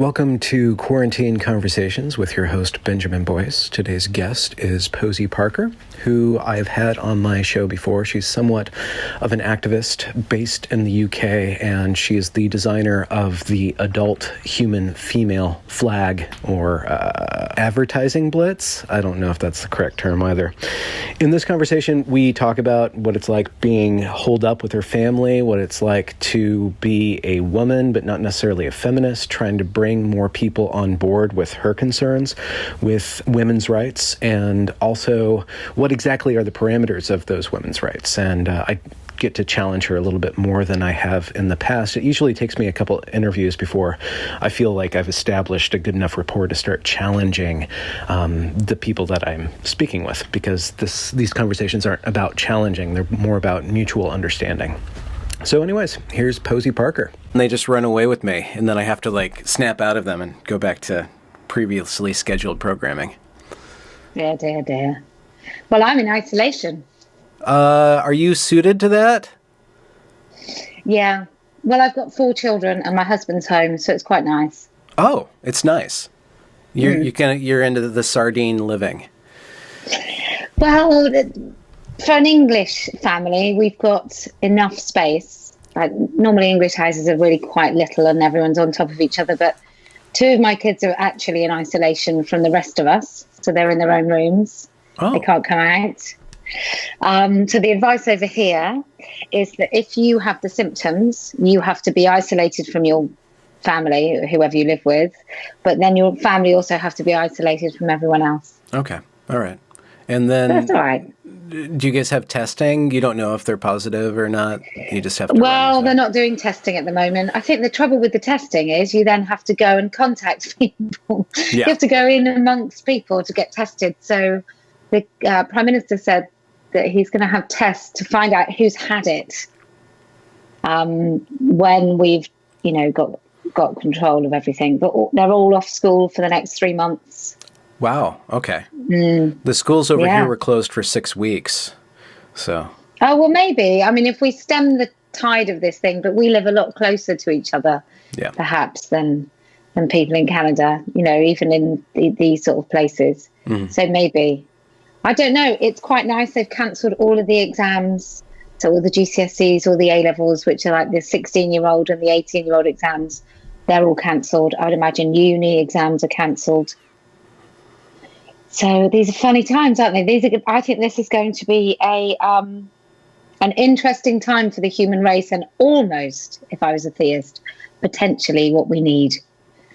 Welcome to Quarantine Conversations with your host, Benjamin Boyce. Today's guest is Posie Parker, who I've had on my show before. She's somewhat of an activist based in the UK, and she is the designer of the adult human female flag, or advertising blitz. I don't know if that's the correct term either. In this conversation, we talk about what it's like being holed up with her family, what it's like to be a woman, but not necessarily a feminist, trying to bring more people on board with her concerns with women's rights, and also what exactly are the parameters of those women's rights. And I get to challenge her a little bit more than I have in the past. It usually takes me a couple interviews before I feel like I've established a good enough rapport to start challenging the people that I'm speaking with, because these conversations aren't about challenging, they're more about mutual understanding. So anyways, here's Posie Parker. And they just run away with me, and then I have to snap out of them and go back to previously scheduled programming. Dear. Well, I'm in isolation. Are you suited to that? Yeah. Well, I've got 4 children and my husband's home, so it's quite nice. Oh, it's nice. You're into the sardine living. Well, for an English family, we've got enough space. Normally English houses are really quite little and everyone's on top of each other, but 2 of my kids are actually in isolation from the rest of us, so they're in their own rooms. Oh. They can't come out. So the advice over here is that if you have the symptoms, you have to be isolated from your family, whoever you live with, but then your family also have to be isolated from everyone else. Okay. All right. And then... That's all right. Do you guys have testing? You don't know if they're positive or not? You just have to... Well, they're not doing testing at the moment. I think the trouble with the testing is you then have to go and contact people. Yeah. You have to go in amongst people to get tested. So the Prime Minister said that he's going to have tests to find out who's had it when we've, got control of everything. But they're all off school for the next 3 months. Wow. Okay. The schools over here were closed for 6 weeks. So. Oh, well, maybe. I mean, if we stem the tide of this thing, but we live a lot closer to each other, perhaps, than people in Canada, even in these sort of places. So maybe. I don't know. It's quite nice. They've cancelled all of the exams. So all the GCSEs, all the A-levels, which are like the 16-year-old and the 18-year-old exams, they're all cancelled. I would imagine uni exams are cancelled. So these are funny times, aren't they? I think this is going to be an interesting time for the human race, and almost, if I was a theist, potentially what we need.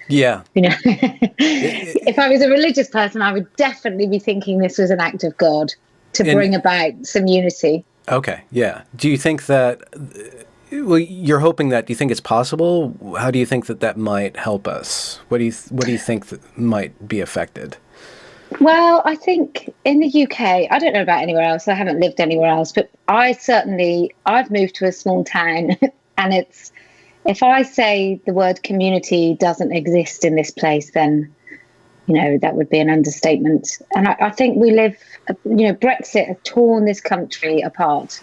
Yeah. If I was a religious person, I would definitely be thinking this was an act of God to bring about some unity. Okay. Yeah. Do you think that? Well, you're hoping that. Do you think it's possible? How do you think that might help us? What do you think that might be affected? Well, I think in the UK, I don't know about anywhere else. I haven't lived anywhere else, but I've moved to a small town, and if I say the word community doesn't exist in this place, then, that would be an understatement. And I think we live, Brexit has torn this country apart.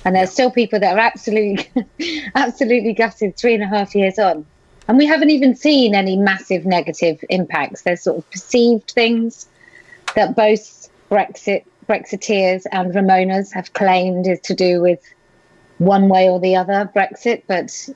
And there's still people that are absolutely gutted 3.5 years on. And we haven't even seen any massive negative impacts. There's sort of perceived things that both Brexiteers and Ramonas have claimed is to do with one way or the other Brexit. But,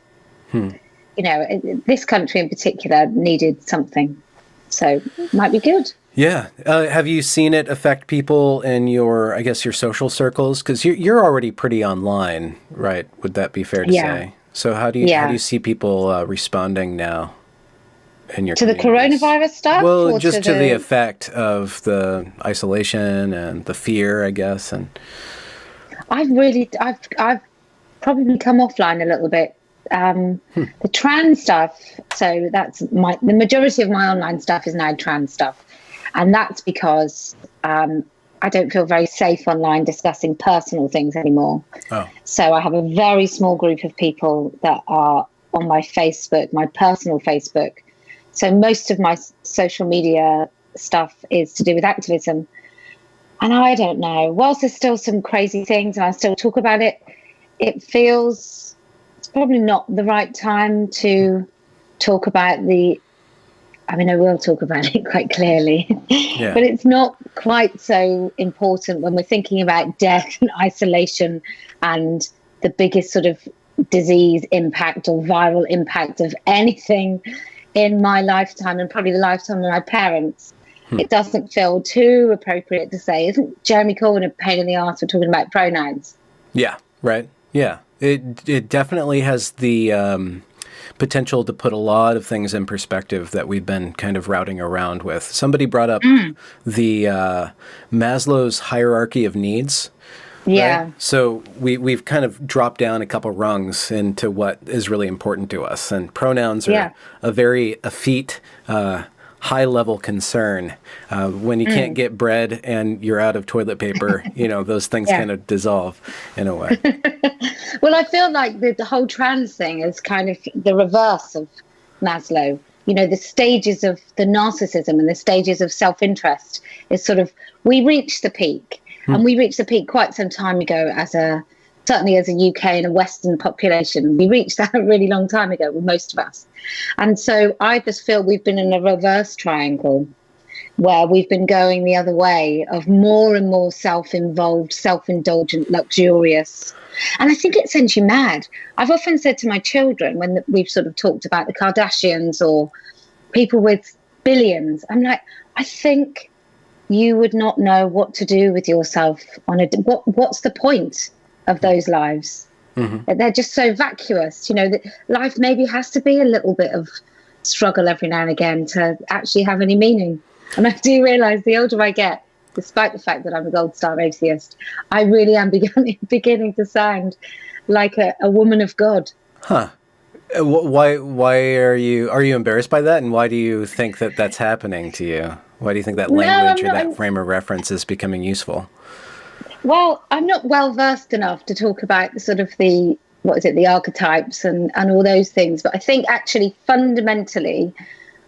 this country in particular needed something. So it might be good. Yeah. Have you seen it affect people in your social circles? Because you're already pretty online, right? Would that be fair to say? So how do you see people responding now in your communities? The coronavirus stuff? Well, just to the effect of the isolation and the fear, I guess. And I've probably come offline a little bit. The trans stuff. So the majority of my online stuff is now trans stuff, and that's because I don't feel very safe online discussing personal things anymore. Oh. So I have a very small group of people that are on my Facebook, my personal Facebook. So most of my social media stuff is to do with activism. And I don't know, whilst there's still some crazy things and I still talk about it, it feels it's probably not the right time to talk about the I mean, I will talk about it quite clearly, Yeah. but it's not quite so important when we're thinking about death and isolation and the biggest sort of disease impact or viral impact of anything in my lifetime and probably the lifetime of my parents. It doesn't feel too appropriate to say, isn't Jeremy Corbyn a pain in the arse for talking about pronouns? Yeah, right. Yeah. It definitely has the potential to put a lot of things in perspective that we've been kind of routing around with. Somebody brought up the Maslow's hierarchy of needs. Yeah. Right? So we've kind of dropped down a couple rungs into what is really important to us. And pronouns are a very effete, high-level concern. When you can't get bread and you're out of toilet paper, those things kind of dissolve in a way. Well, I feel like the whole trans thing is kind of the reverse of Maslow. The stages of the narcissism and the stages of self-interest is sort of, we reach the peak. And we reached the peak quite some time ago certainly as a UK and a Western population. We reached that a really long time ago with most of us. And so I just feel we've been in a reverse triangle where we've been going the other way of more and more self-involved, self-indulgent, luxurious. And I think it sends you mad. I've often said to my children when we've sort of talked about the Kardashians or people with billions, I'm like, I think you would not know what to do with yourself what's the point of those lives? They're just so vacuous, that life maybe has to be a little bit of struggle every now and again to actually have any meaning. And I do realize the older I get, despite the fact that I'm a gold star atheist, I really am beginning to sound like a woman of God. Huh. Why are you embarrassed by that? And why do you think that that's happening to you? Why do you think that language or that frame of reference is becoming useful? Well, I'm not well versed enough to talk about the archetypes and all those things. But I think actually fundamentally,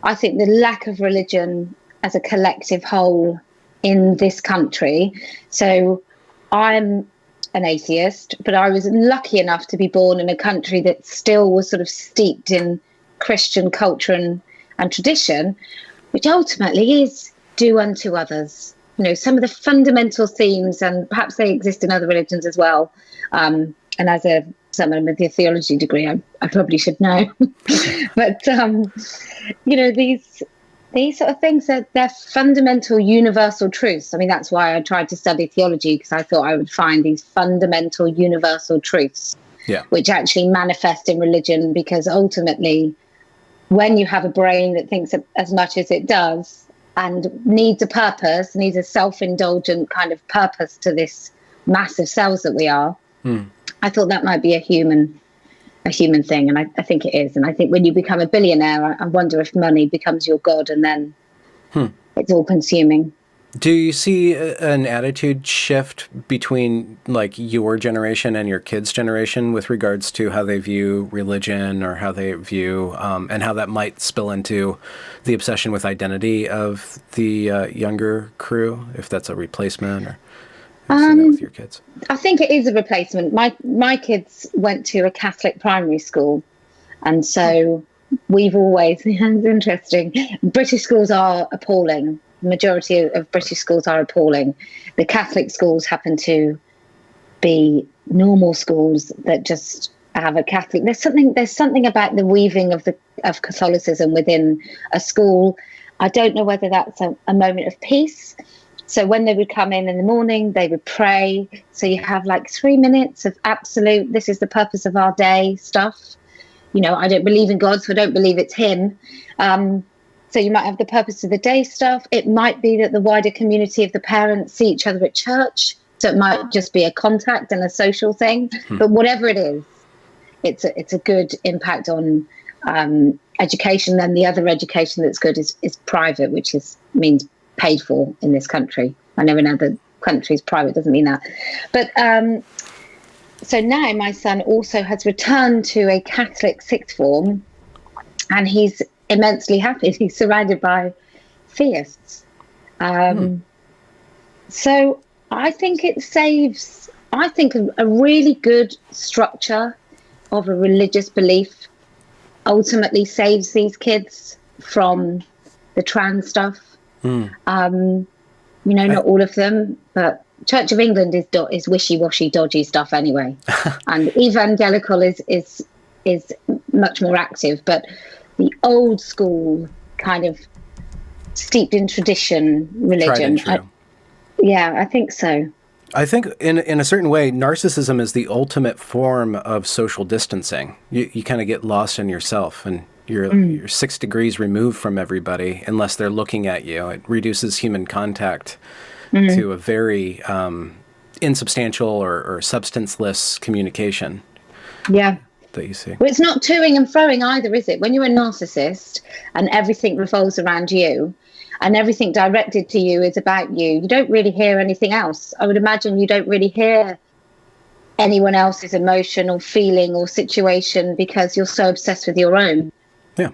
I think the lack of religion as a collective whole in this country. So I'm an atheist, but I was lucky enough to be born in a country that still was sort of steeped in Christian culture and tradition, which ultimately is do unto others. Some of the fundamental themes, and perhaps they exist in other religions as well. And as someone with a theology degree, I probably should know. But, these sort of things, they're fundamental universal truths. I mean, that's why I tried to study theology, because I thought I would find these fundamental universal truths, which actually manifest in religion, because ultimately, when you have a brain that thinks as much as it does and needs a purpose, needs a self-indulgent kind of purpose to this massive cells that we are, I thought that might be a human thing, and I think it is. And I think when you become a billionaire, I wonder if money becomes your god, and then it's all consuming. Do you see an attitude shift between like your generation and your kids' generation with regards to how they view religion, or how they view and how that might spill into the obsession with identity of the younger crew, if that's a replacement, or with your kids? I think it is a replacement. My kids went to a Catholic primary school, and so we've always, it's interesting, British schools are appalling. The majority of British schools are appalling. The Catholic schools happen to be normal schools that just have a Catholic. There's something about the weaving of Catholicism within a school. I don't know whether that's a moment of peace. So when they would come in the morning, they would pray. So you have like 3 minutes of absolute, this is the purpose of our day stuff. I don't believe in God, so I don't believe it's him. So you might have the purpose of the day stuff. It might be that the wider community of the parents see each other at church. So it might just be a contact and a social thing. But whatever it is, it's a good impact on education. Then the other education that's good is private, which means paid for in this country. I know in other countries private doesn't mean that. But so now my son also has returned to a Catholic sixth form, and he's immensely happy. He's surrounded by theists. So I think it saves, a really good structure of a religious belief ultimately saves these kids from the trans stuff. Not all of them, but Church of England is wishy-washy, dodgy stuff anyway. And evangelical is much more active, but the old school kind of steeped in tradition religion. I think so. I think in a certain way, narcissism is the ultimate form of social distancing. You kind of get lost in yourself, and you're 6 degrees removed from everybody unless they're looking at you. It reduces human contact to a very insubstantial or substanceless communication. Yeah. That you see. Well, it's not toing and froing either, is it? When you're a narcissist and everything revolves around you and everything directed to you is about you, you don't really hear anything else. I would imagine you don't really hear anyone else's emotion or feeling or situation because you're so obsessed with your own. Yeah.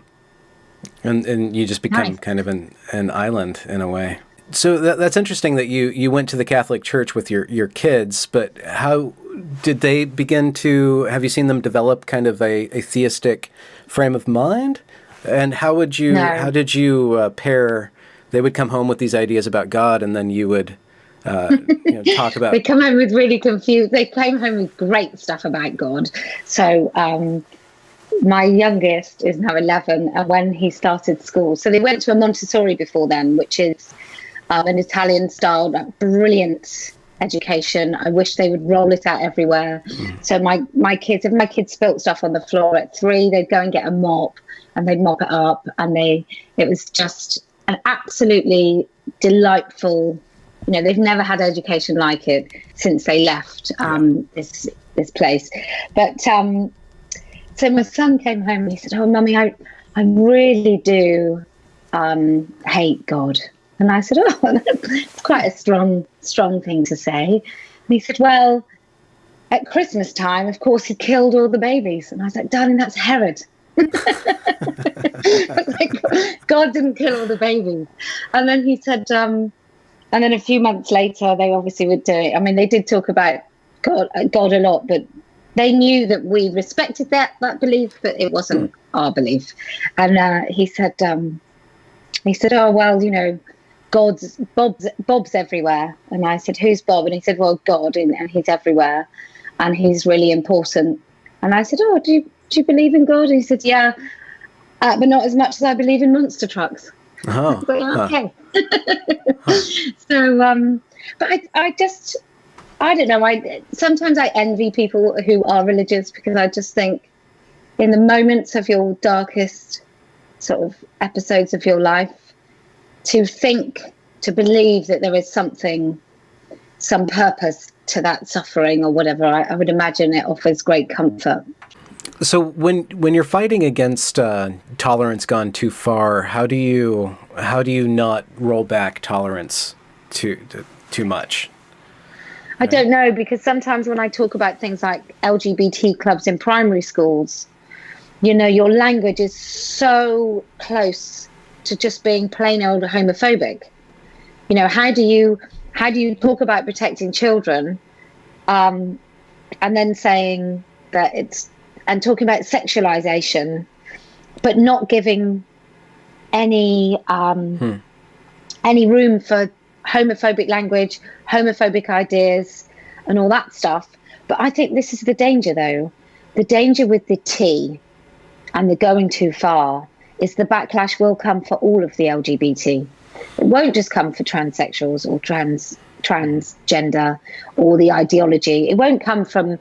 And you just become kind of an island in a way. So that's interesting that you went to the Catholic Church with your kids, but how did they begin to, have you seen them develop kind of a theistic frame of mind? And how did you pair, they would come home with these ideas about God and then you would talk about... They come home with really confused, they came home with great stuff about God. So my youngest is now 11, and when he started school, so they went to a Montessori before then, which is an Italian style, brilliant education. I wish they would roll it out everywhere. So my kids, if my kids spilt stuff on the floor at 3, they'd go and get a mop and they'd mop it up. And it was just an absolutely delightful, they've never had education like it since they left this place. But so my son came home and he said, "Oh, Mummy, I really do hate God." And I said, "Oh, that's quite a strong thing to say." And he said, "Well, at Christmas time, of course, he killed all the babies." And I was like, "Darling, that's Herod." I was like, God didn't kill all the babies. And then he said, and then a few months later, they obviously would do it. I mean, they did talk about God a lot, but they knew that we respected that belief, but it wasn't our belief. And he said, "Oh, well, Bob's everywhere." And I said, "Who's Bob?" And he said, "Well, God, and he's everywhere, and he's really important." And I said, "Oh, do you believe in God?" And he said, "Yeah, but not as much as I believe in monster trucks." Oh, okay. So, but I don't know. Sometimes I envy people who are religious, because I just think in the moments of your darkest sort of episodes of your life, to believe that there is some purpose to that suffering or whatever, I would imagine it offers great comfort. So when you're fighting against tolerance gone too far, how do you not roll back tolerance too much? I don't know, because sometimes when I talk about things like LGBT clubs in primary schools, your language is so close to just being plain old homophobic. How do you talk about protecting children, and then saying that and talking about sexualization, but not giving any room for homophobic language, homophobic ideas, and all that stuff. But I think this is the danger, though. The danger with the T and the going too far is the backlash will come for all of the LGBT. It won't just come for transsexuals or transgender or the ideology. It won't come from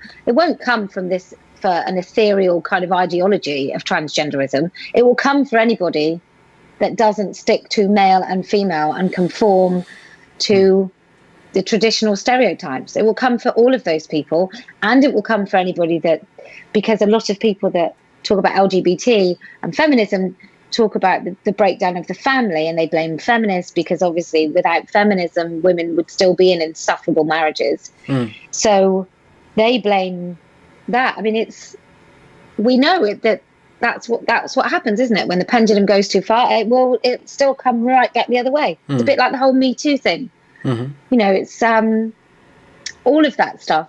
this for an ethereal kind of ideology of transgenderism. It will come for anybody that doesn't stick to male and female and conform to the traditional stereotypes. It will come for all of those people, and it will come for anybody because a lot of people that talk about LGBT and feminism talk about the breakdown of the family, and they blame feminists because obviously without feminism, women would still be in insufferable marriages. So they blame that. I mean, we know that's what happens, isn't it? When the pendulum goes too far, it still come right back the other way. It's a bit like the whole Me Too thing. It's all of that stuff,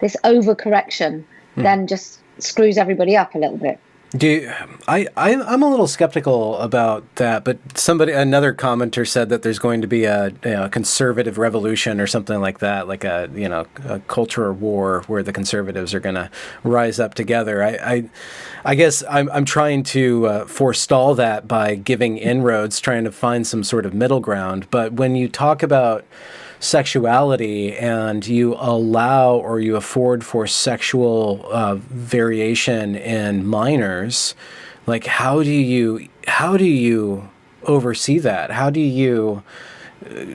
this overcorrection, then just screws everybody up a little bit. I'm a little skeptical about that, but another commenter said that there's going to be a conservative revolution or something like that, like a culture war where the conservatives are going to rise up together. I guess I'm trying to forestall that by giving inroads, trying to find some sort of middle ground. But when you talk about sexuality and you allow or you afford for sexual variation in minors, like how do you oversee that? How do you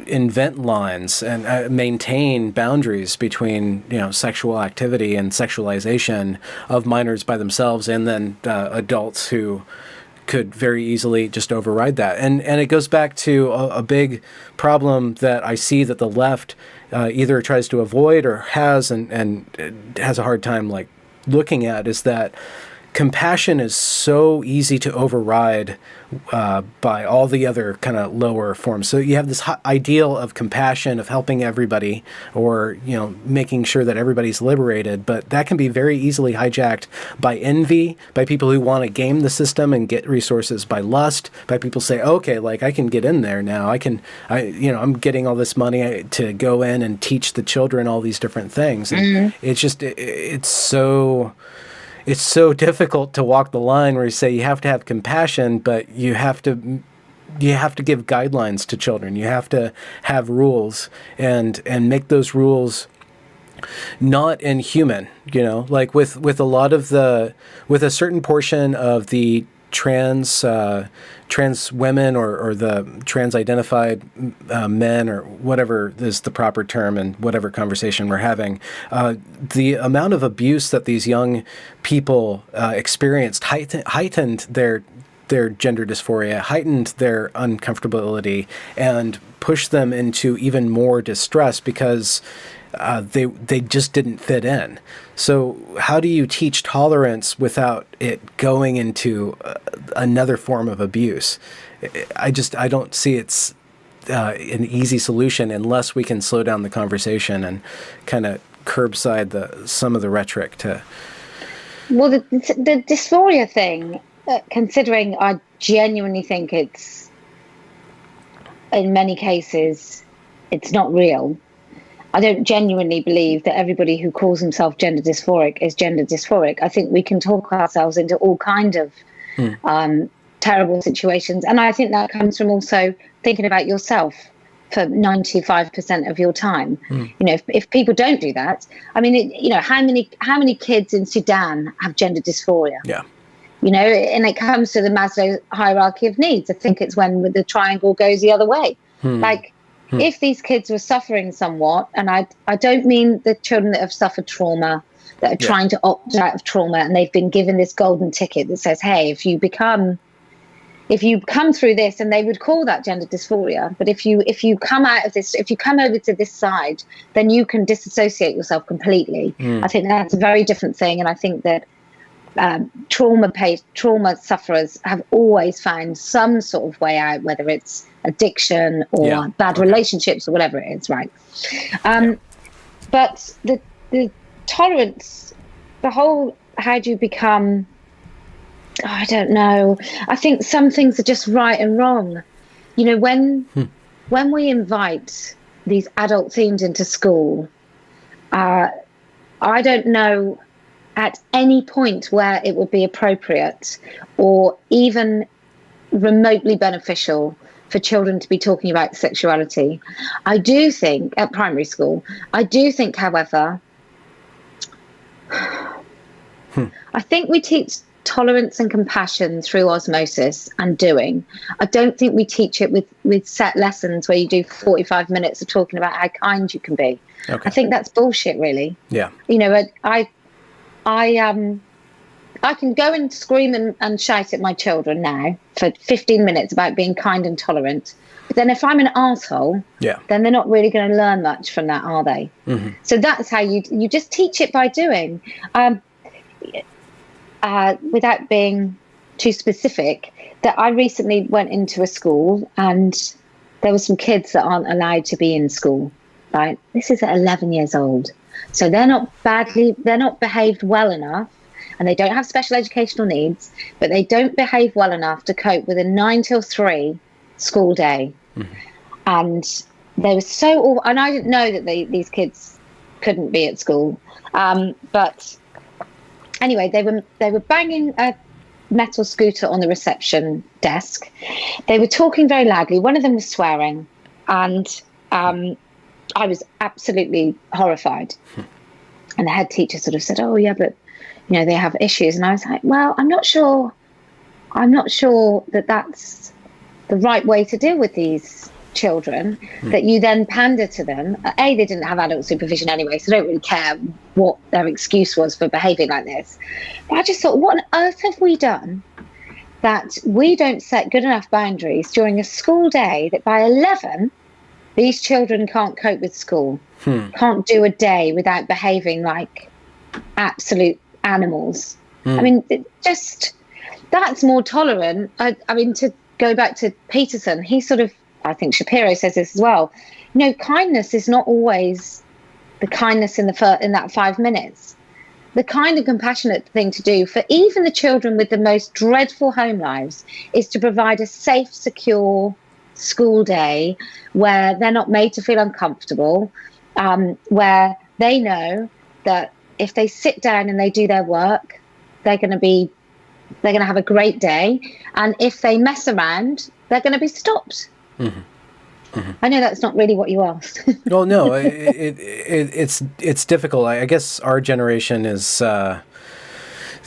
invent lines and maintain boundaries between sexual activity and sexualization of minors by themselves, and then adults who could very easily just override that. And it goes back to a big problem that I see that the left either tries to avoid or has and has a hard time like looking at, is that compassion is so easy to override by all the other kind of lower forms. So you have this ideal of compassion, of helping everybody, or making sure that everybody's liberated, but that can be very easily hijacked by envy, by people who want to game the system and get resources, by lust, by people say, okay, like I can get in there now. I'm getting all this money to go in and teach the children all these different things. And it's so difficult to walk the line where you say you have to have compassion, but you have to give guidelines to children. You have to have rules and make those rules not inhuman, like with a certain portion of the trans women or the trans identified men, or whatever is the proper term in whatever conversation we're having, the amount of abuse that these young people experienced heightened their gender dysphoria, heightened their uncomfortability, and pushed them into even more distress because they just didn't fit in. So how do you teach tolerance without it going into another form of abuse? I don't see it's an easy solution unless we can slow down the conversation and kind of curbside some of the rhetoric to. Well, the dysphoria thing, considering I genuinely think it's, in many cases, it's not real. I don't genuinely believe that everybody who calls himself gender dysphoric is gender dysphoric. I think we can talk ourselves into all kind of terrible situations. And I think that comes from also thinking about yourself for 95% of your time. If people don't do that, I mean, how many kids in Sudan have gender dysphoria? Yeah. And it comes to the Maslow hierarchy of needs. I think it's when the triangle goes the other way. If these kids were suffering somewhat, and I don't mean the children that have suffered trauma, that are trying to opt out of trauma, and they've been given this golden ticket that says, hey, if you come through this, and they would call that gender dysphoria, but if you come out of this, if you come over to this side, then you can disassociate yourself completely. I think that's a very different thing, and I think that trauma sufferers have always found some sort of way out, whether it's addiction or bad relationships or whatever it is, right? But the tolerance, the whole, how do you become, I don't know. I think some things are just right and wrong. When we invite these adult themes into school, I don't know at any point where it would be appropriate or even remotely beneficial for children to be talking about sexuality. I do think, at primary school, however, I think we teach tolerance and compassion through osmosis and doing. I don't think we teach it with set lessons where you do 45 minutes of talking about how kind you can be. Okay. I think that's bullshit, really. Yeah. I can go and scream and shout at my children now for 15 minutes about being kind and tolerant. But then if I'm an arsehole, then they're not really going to learn much from that, are they? Mm-hmm. So that's how you just teach it by doing. Without being too specific, that I recently went into a school and there were some kids that aren't allowed to be in school, right? This is at 11 years old. So they're not behaved well enough. and they don't have special educational needs, but they don't behave well enough to cope with a 9 till 3 school day. And they were so, and I didn't know that these kids couldn't be at school. But anyway, they were banging a metal scooter on the reception desk. They were talking very loudly. One of them was swearing, and I was absolutely horrified. And the head teacher sort of said, "Oh yeah, but they have issues." And I was like, "Well, I'm not sure that that's the right way to deal with these children, that you then pander to them." They didn't have adult supervision anyway, so I don't really care what their excuse was for behaving like this. But I just thought, what on earth have we done that we don't set good enough boundaries during a school day that by 11 these children can't cope with school, can't do a day without behaving like absolute animals. I mean, that's more tolerant. I mean, to go back to Peterson, he sort of, I think Shapiro says this as well, kindness is not always the kindness in that 5 minutes. The kind and compassionate thing to do for even the children with the most dreadful home lives is to provide a safe, secure school day where they're not made to feel uncomfortable, where they know that if they sit down and they do their work, they're going to have a great day, and if they mess around, they're going to be stopped. I know that's not really what you asked. Well, no, it's difficult. I guess our generation is.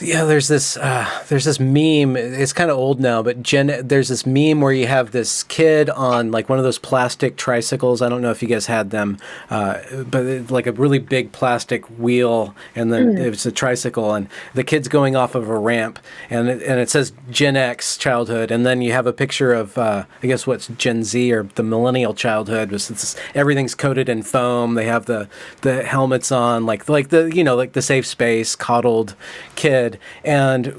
There's this meme. It's kind of old now, but there's this meme where you have this kid on like one of those plastic tricycles. I don't know if you guys had them, but it's like a really big plastic wheel, and then it's a tricycle, and the kid's going off of a ramp, and it says Gen X childhood, and then you have a picture of I guess what's Gen Z or the millennial childhood. Everything's coated in foam. They have the helmets on, like the safe space coddled kid. And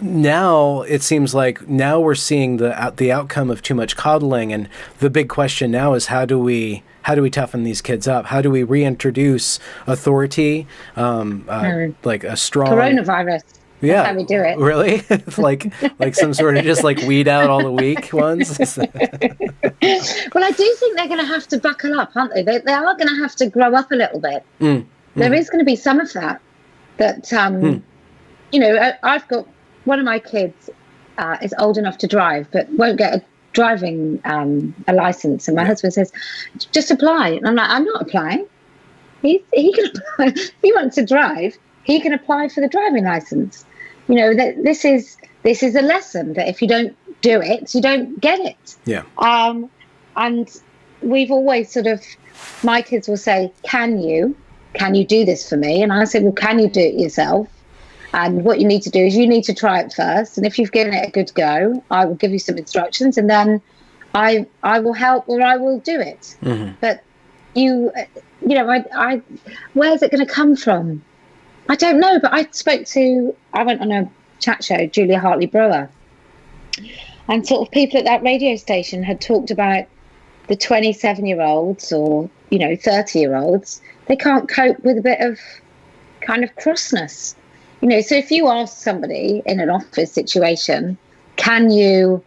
now it seems like we're seeing the outcome of too much coddling, and the big question now is how do we toughen these kids up? How do we reintroduce authority, like a strong coronavirus? Yeah, that's how we do it. Really? like some sort of just like weed out all the weak ones. Well, I do think they're going to have to buckle up, aren't they? They are going to have to grow up a little bit. There is going to be some of that. I've got one of my kids is old enough to drive, but won't get a driving a license. And my husband says, "Just apply." And I'm like, "I'm not applying. He can apply. If he wants to drive, he can apply for the driving license." This is a lesson that if you don't do it, you don't get it. Yeah. And we've always my kids will say, can you do this for me? And I said, well, can you do it yourself? And what you need to do is you need to try it first. And if you've given it a good go, I will give you some instructions, and then I will help, or I will do it. But I where's it going to come from? I don't know. But I went on a chat show, Julia Hartley Brewer, and sort of people at that radio station had talked about the 27-year-olds or 30-year-olds. They can't cope with a bit of kind of crossness. So if you ask somebody in an office situation, can you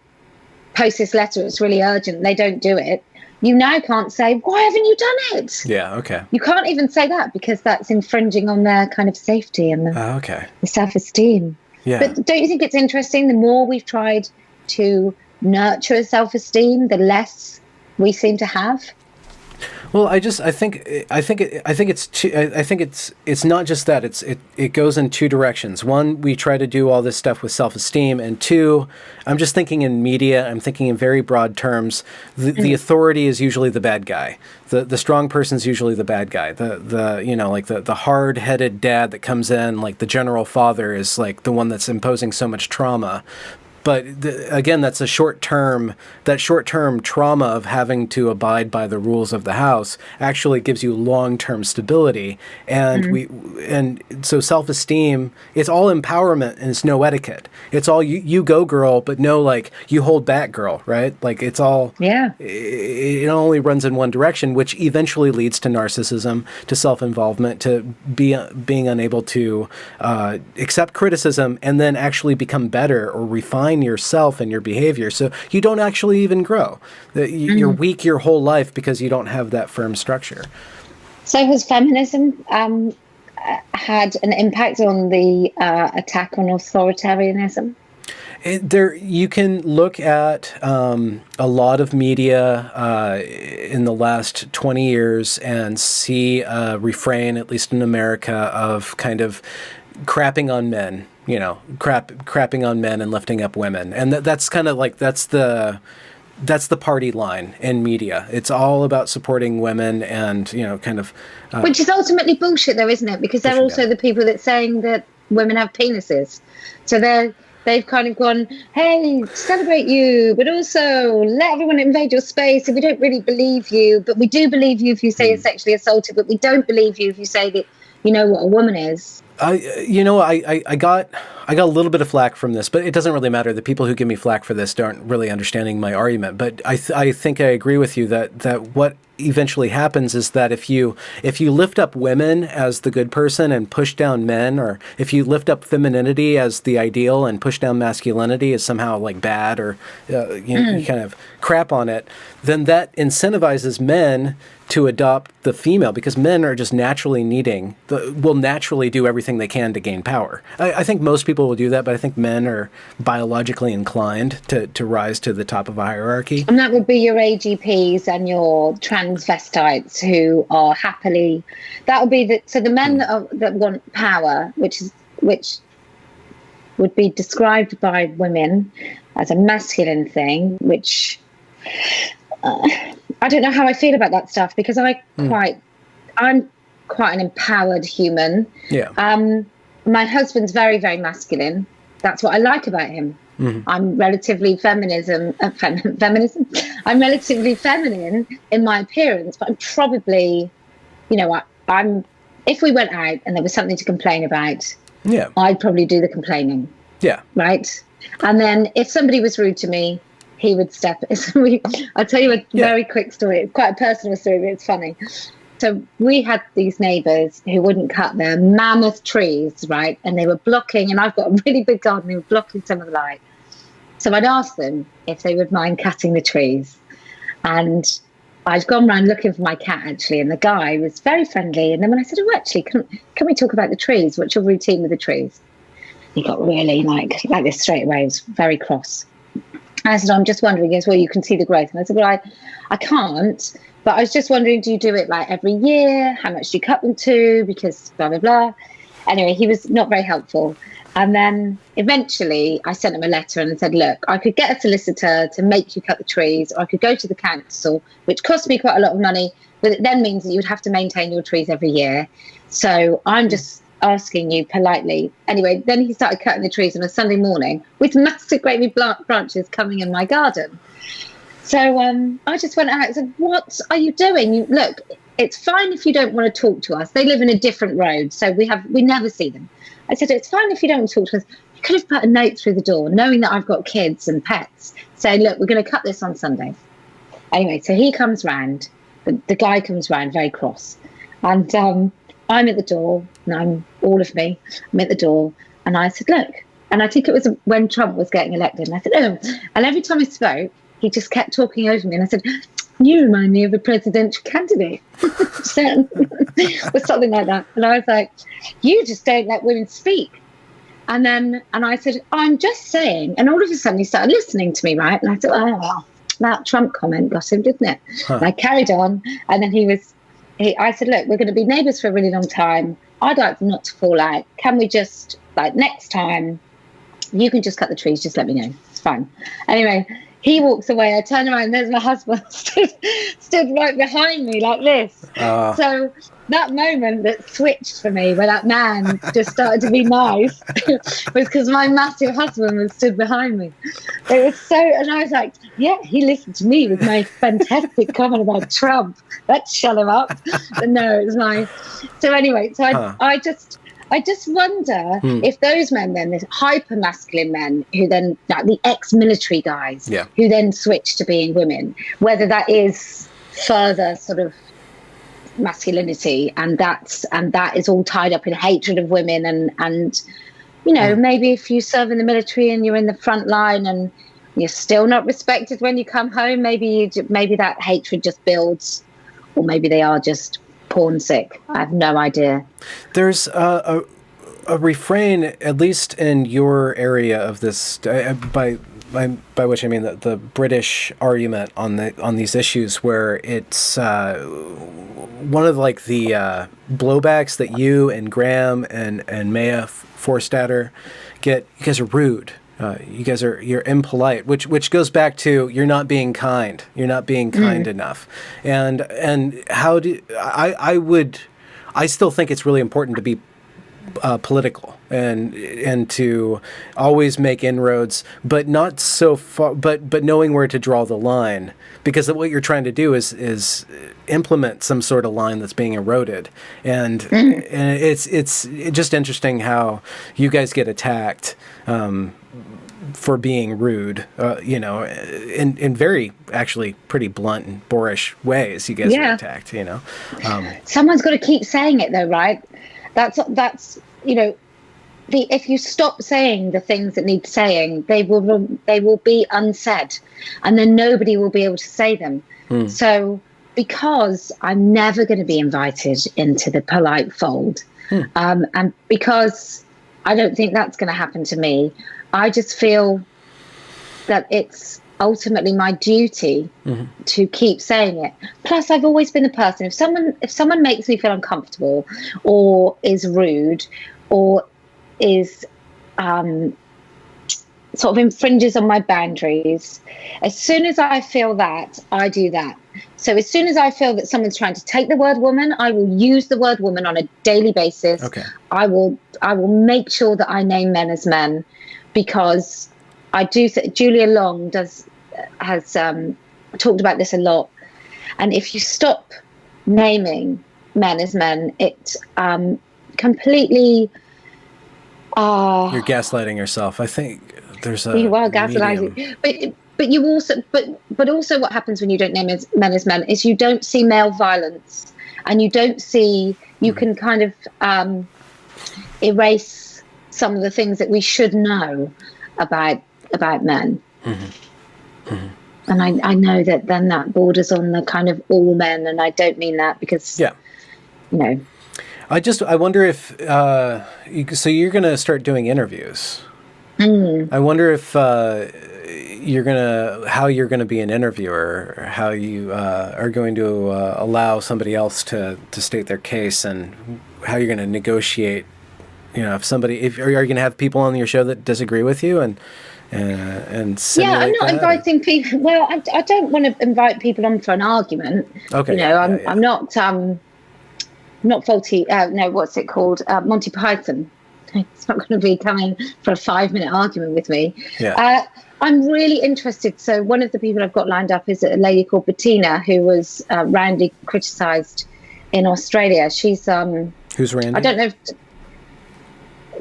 post this letter? It's really urgent. They don't do it. You now can't say, why haven't you done it? Yeah, okay. You can't even say that because that's infringing on their kind of safety and the self-esteem. Yeah. But don't you think it's interesting? The more we've tried to nurture self-esteem, the less we seem to have. Well, I think it's not just that. It goes in two directions. One, we try to do all this stuff with self-esteem, and two, I'm just thinking in media. I'm thinking in very broad terms. The authority is usually the bad guy. The strong person's usually the bad guy. The hard-headed dad that comes in, like the general father, is like the one that's imposing so much trauma. But again, that's that short-term trauma of having to abide by the rules of the house actually gives you long-term stability. And and so self-esteem, it's all empowerment and it's no etiquette. It's all you go girl, but no, like, you hold back girl, right? Like, it's all, it only runs in one direction, which eventually leads to narcissism, to self-involvement, to being unable to accept criticism and then actually become better or refine yourself and your behavior. So you don't actually even grow. You're weak your whole life because you don't have that firm structure. So has feminism had an impact on the attack on authoritarianism? You can look at a lot of media in the last 20 years and see a refrain, at least in America, of kind of crapping on men, crapping on men and lifting up women. And that's kind of like, that's the party line in media. It's all about supporting women and, kind of... Which is ultimately bullshit though, isn't it? Because they're also the people that's saying that women have penises. So they've kind of gone, hey, celebrate you, but also let everyone invade your space. And we don't really believe you, but we do believe you if you say you're sexually assaulted, but we don't believe you if you say that you know what a woman is. I got a little bit of flack from this, but it doesn't really matter. The people who give me flack for this aren't really understanding my argument. But I think I agree with you that what eventually happens is that if you lift up women as the good person and push down men, or if you lift up femininity as the ideal and push down masculinity as somehow like bad, or you kind of crap on it, then that incentivizes men to adopt the female, because men are just naturally will naturally do everything they can to gain power. I think most people will do that, but I think men are biologically inclined to rise to the top of a hierarchy. And that would be your AGPs and your transvestites who are happily... That would be the men that want power, which would be described by women as a masculine thing, which... I don't know how I feel about that stuff, because I'm quite an empowered human. Yeah. My husband's very, very masculine. That's what I like about him. Mm-hmm. I'm relatively feminism. I'm relatively feminine in my appearance, but I'm probably, I'm. If we went out and there was something to complain about, I'd probably do the complaining. Yeah. Right. And then if somebody was rude to me, he would step in. I'll tell you a very quick story. It's quite a personal story, but it's funny. So we had these neighbours who wouldn't cut their mammoth trees, right? And they were blocking, and I've got a really big garden, they were blocking some of the light. So I'd asked them if they would mind cutting the trees. And I'd gone around looking for my cat, actually, and the guy was very friendly. And then when I said, actually, can we talk about the trees? What's your routine with the trees? He got really like this straight away. He was very cross. I said, I'm just wondering, he goes, well, you can see the growth. And I said, well, I can't, but I was just wondering, do you do it like every year? How much do you cut them to? Because blah, blah, blah. Anyway, he was not very helpful. And then eventually I sent him a letter and said, look, I could get a solicitor to make you cut the trees, or I could go to the council, which cost me quite a lot of money, but it then means that you would have to maintain your trees every year. So I'm just asking you politely. Anyway, then he started cutting the trees on a Sunday morning with massive great big branches coming in my garden. So I just went out and said, what are you doing? Look, it's fine if you don't want to talk to us. They live in a different road, so we never see them. I said, it's fine if you don't want to talk to us. You could have put a note through the door, knowing that I've got kids and pets, saying, look, we're going to cut this on Sunday. Anyway, so he comes round, the guy comes round very cross, and I'm at the door, and I'm at the door, and I said, look, and I think it was when Trump was getting elected, and I said, oh, and every time I spoke, he just kept talking over me, and I said, you remind me of a presidential candidate, so, or something like that. And I was like, you just don't let women speak. And I said, I'm just saying, and all of a sudden he started listening to me, right? And I thought, oh, well, that Trump comment got him, didn't it? Huh. And I carried on, and then I said, look, we're going to be neighbours for a really long time. I'd like them not to fall out. Can we just, like, next time, you can just cut the trees, just let me know. It's fine. Anyway, he walks away. I turn around and there's my husband stood right behind me like this. So that moment that switched for me, where that man just started to be nice, was because my massive husband was stood behind me. It was so, and I was like, yeah, he listened to me with my fantastic comment about Trump. Let's shut him up. But no, it was my. So anyway, so I just wonder if those men then, the hyper masculine men who then, like the ex-military guys, who then switch to being women, whether that is further sort of masculinity, and that is all tied up in hatred of women, and you know, maybe if you serve in the military and you're in the front line and you're still not respected when you come home, maybe that hatred just builds, or maybe they are just porn sick. I have no idea. There's a refrain, at least in your area of this, by which I mean the British argument on these issues, where it's one of like the blowbacks that you and Graham and Maya Forstater get. You guys are rude. You're impolite, which goes back to you're not being kind. You're not being kind enough. And how do I still think it's really important to be political and to always make inroads, but not so far, but knowing where to draw the line, because what you're trying to do is implement some sort of line that's being eroded, and it's just interesting how you guys get attacked for being rude, in very actually pretty blunt and boorish ways. You guys are attacked, Someone's got to keep saying it though, right? That's if you stop saying the things that need saying, they will be unsaid, and then nobody will be able to say them. So because I'm never going to be invited into the polite fold, and because I don't think that's going to happen to me, I just feel that it's ultimately my duty to keep saying it. Plus, I've always been the person, if someone makes me feel uncomfortable or is rude or is sort of infringes on my boundaries, as soon as I feel that, I do that. So as soon as I feel that someone's trying to take the word woman, I will use the word woman on a daily basis. Okay. I will make sure that I name men as men, because I do. Julia Long has talked about this a lot, and if you stop naming men as men, it completely. You're gaslighting yourself. I think there's a. You are gaslighting, but you also, but also, what happens when you don't name men as men is you don't see male violence, and you don't see. You can kind of erase some of the things that we should know about men. And I know that then that borders on the kind of all men, and I don't mean that because I wonder if so you're going to start doing interviews. I wonder if how you're going to be an interviewer, or how you are going to allow somebody else to state their case, and how you're going to negotiate. If are you going to have people on your show that disagree with you and I'm not inviting people. Well, I don't want to invite people on for an argument. Okay. I'm not faulty. No, what's it called? Monty Python. It's not going to be coming for a 5-minute argument with me. Yeah. I'm really interested. So one of the people I've got lined up is a lady called Bettina, who was roundly criticised in Australia. She's who's Randy? I don't know.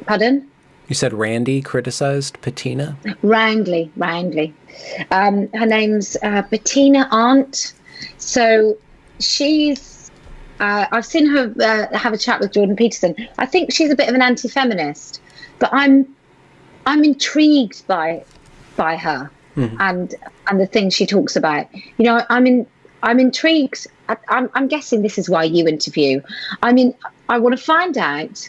Pardon? You said Randy criticized Bettina? Roundly. Her name's Bettina Arndt. So she's, I've seen her have a chat with Jordan Peterson. I think she's a bit of an anti-feminist, but I'm intrigued by her and the things she talks about. I'm intrigued. I'm guessing this is why you interview. I want to find out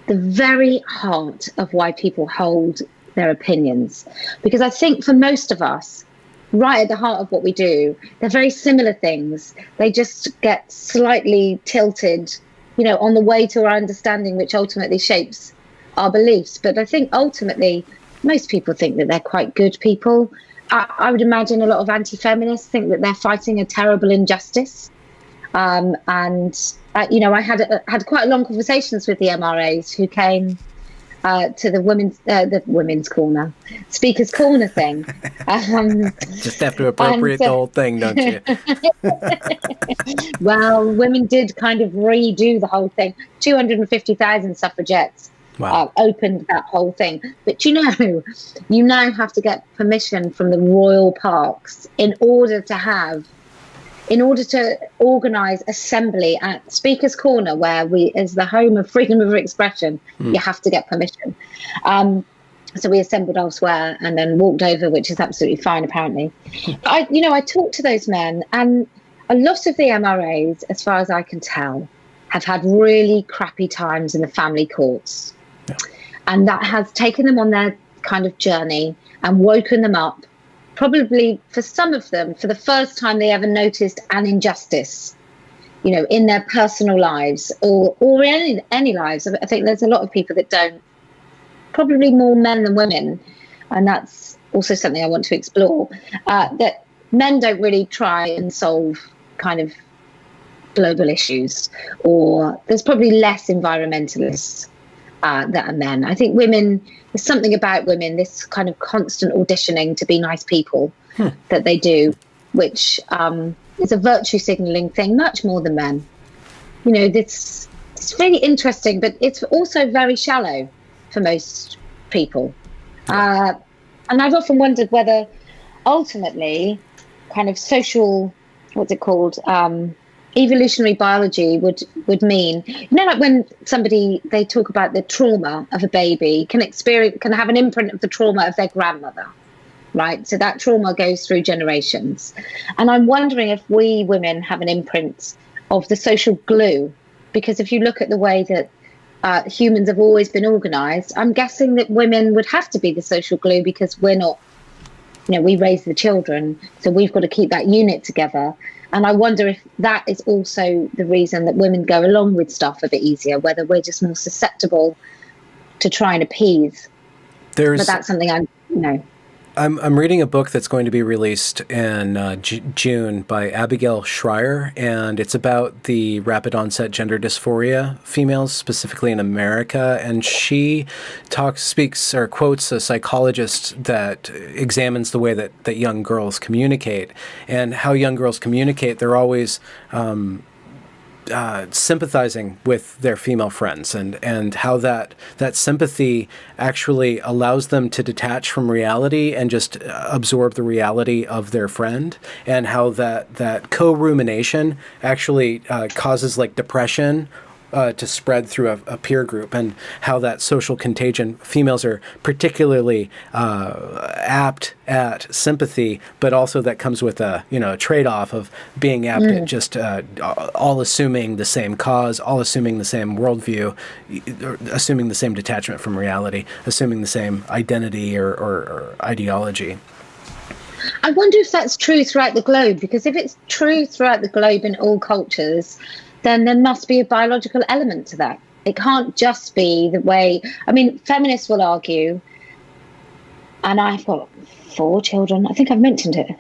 the very heart of why people hold their opinions. Because I think for most of us, right at the heart of what we do, they're very similar things. They just get slightly tilted, on the way to our understanding, which ultimately shapes our beliefs. But I think ultimately, most people think that they're quite good people. I would imagine a lot of anti-feminists think that they're fighting a terrible injustice. And I had quite long conversations with the MRAs who came to the women's corner, speakers corner thing. Just have to appropriate the whole thing, don't you? Well, women did kind of redo the whole thing. 250,000 suffragettes. Wow. Opened that whole thing. But you now have to get permission from the royal parks in order to organise assembly at Speaker's Corner, where is the home of freedom of expression. You have to get permission. So we assembled elsewhere and then walked over, which is absolutely fine, apparently. I talked to those men, and a lot of the MRAs, as far as I can tell, have had really crappy times in the family courts. Yeah. And that has taken them on their kind of journey and woken them up. Probably for some of them, for the first time they ever noticed an injustice, in their personal lives or in any lives. I think there's a lot of people that don't, probably more men than women. And that's also something I want to explore, that men don't really try and solve kind of global issues, or there's probably less environmentalists that are men. I think women, there's something about women, this kind of constant auditioning to be nice people that they do, which is a virtue signalling thing, much more than men. It's really interesting, but it's also very shallow for most people. And I've often wondered whether ultimately kind of social, what's it called, evolutionary biology would mean, like when they talk about the trauma of a baby can have an imprint of the trauma of their grandmother, right? So that trauma goes through generations. And I'm wondering if we women have an imprint of the social glue, because if you look at the way that humans have always been organized, I'm guessing that women would have to be the social glue, because we're not, we raise the children, so we've got to keep that unit together. And I wonder if that is also the reason that women go along with stuff a bit easier, whether we're just more susceptible to try and appease. But that's something I'm reading a book that's going to be released in June by Abigail Schreier, and it's about the rapid onset gender dysphoria females, specifically in America. And she speaks or quotes a psychologist that examines the way that young girls communicate, and how young girls communicate. They're always sympathizing with their female friends, and how that sympathy actually allows them to detach from reality and just absorb the reality of their friend, and how that co-rumination actually causes like depression to spread through a peer group, and how that social contagion, females are particularly apt at sympathy, but also that comes with a trade-off of being apt at just all assuming the same cause, all assuming the same worldview, assuming the same detachment from reality, assuming the same identity or ideology. I wonder if that's true throughout the globe, because if it's true throughout the globe in all cultures, then there must be a biological element to that. It can't just be the way, feminists will argue, and I've got 4 children. I think I've mentioned it.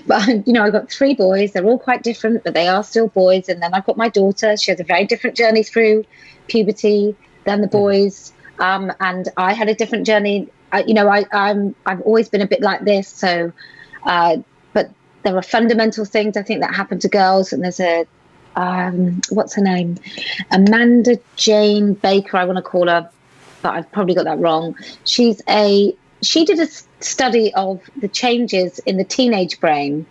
But, I've got 3 boys. They're all quite different, but they are still boys. And then I've got my daughter. She has a very different journey through puberty than the boys. And I had a different journey. I've always been a bit like this. So, but there are fundamental things I think that happen to girls. And there's what's her name? Amanda Jane Baker, I want to call her, but I've probably got that wrong. She did a study of the changes in the teenage brain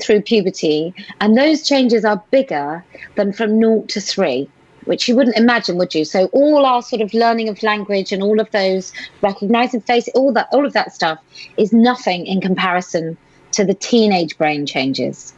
through puberty, and those changes are bigger than from 0 to 3, which you wouldn't imagine, would you? So all our sort of learning of language and all of those recognizing face, all of that stuff is nothing in comparison to the teenage brain changes.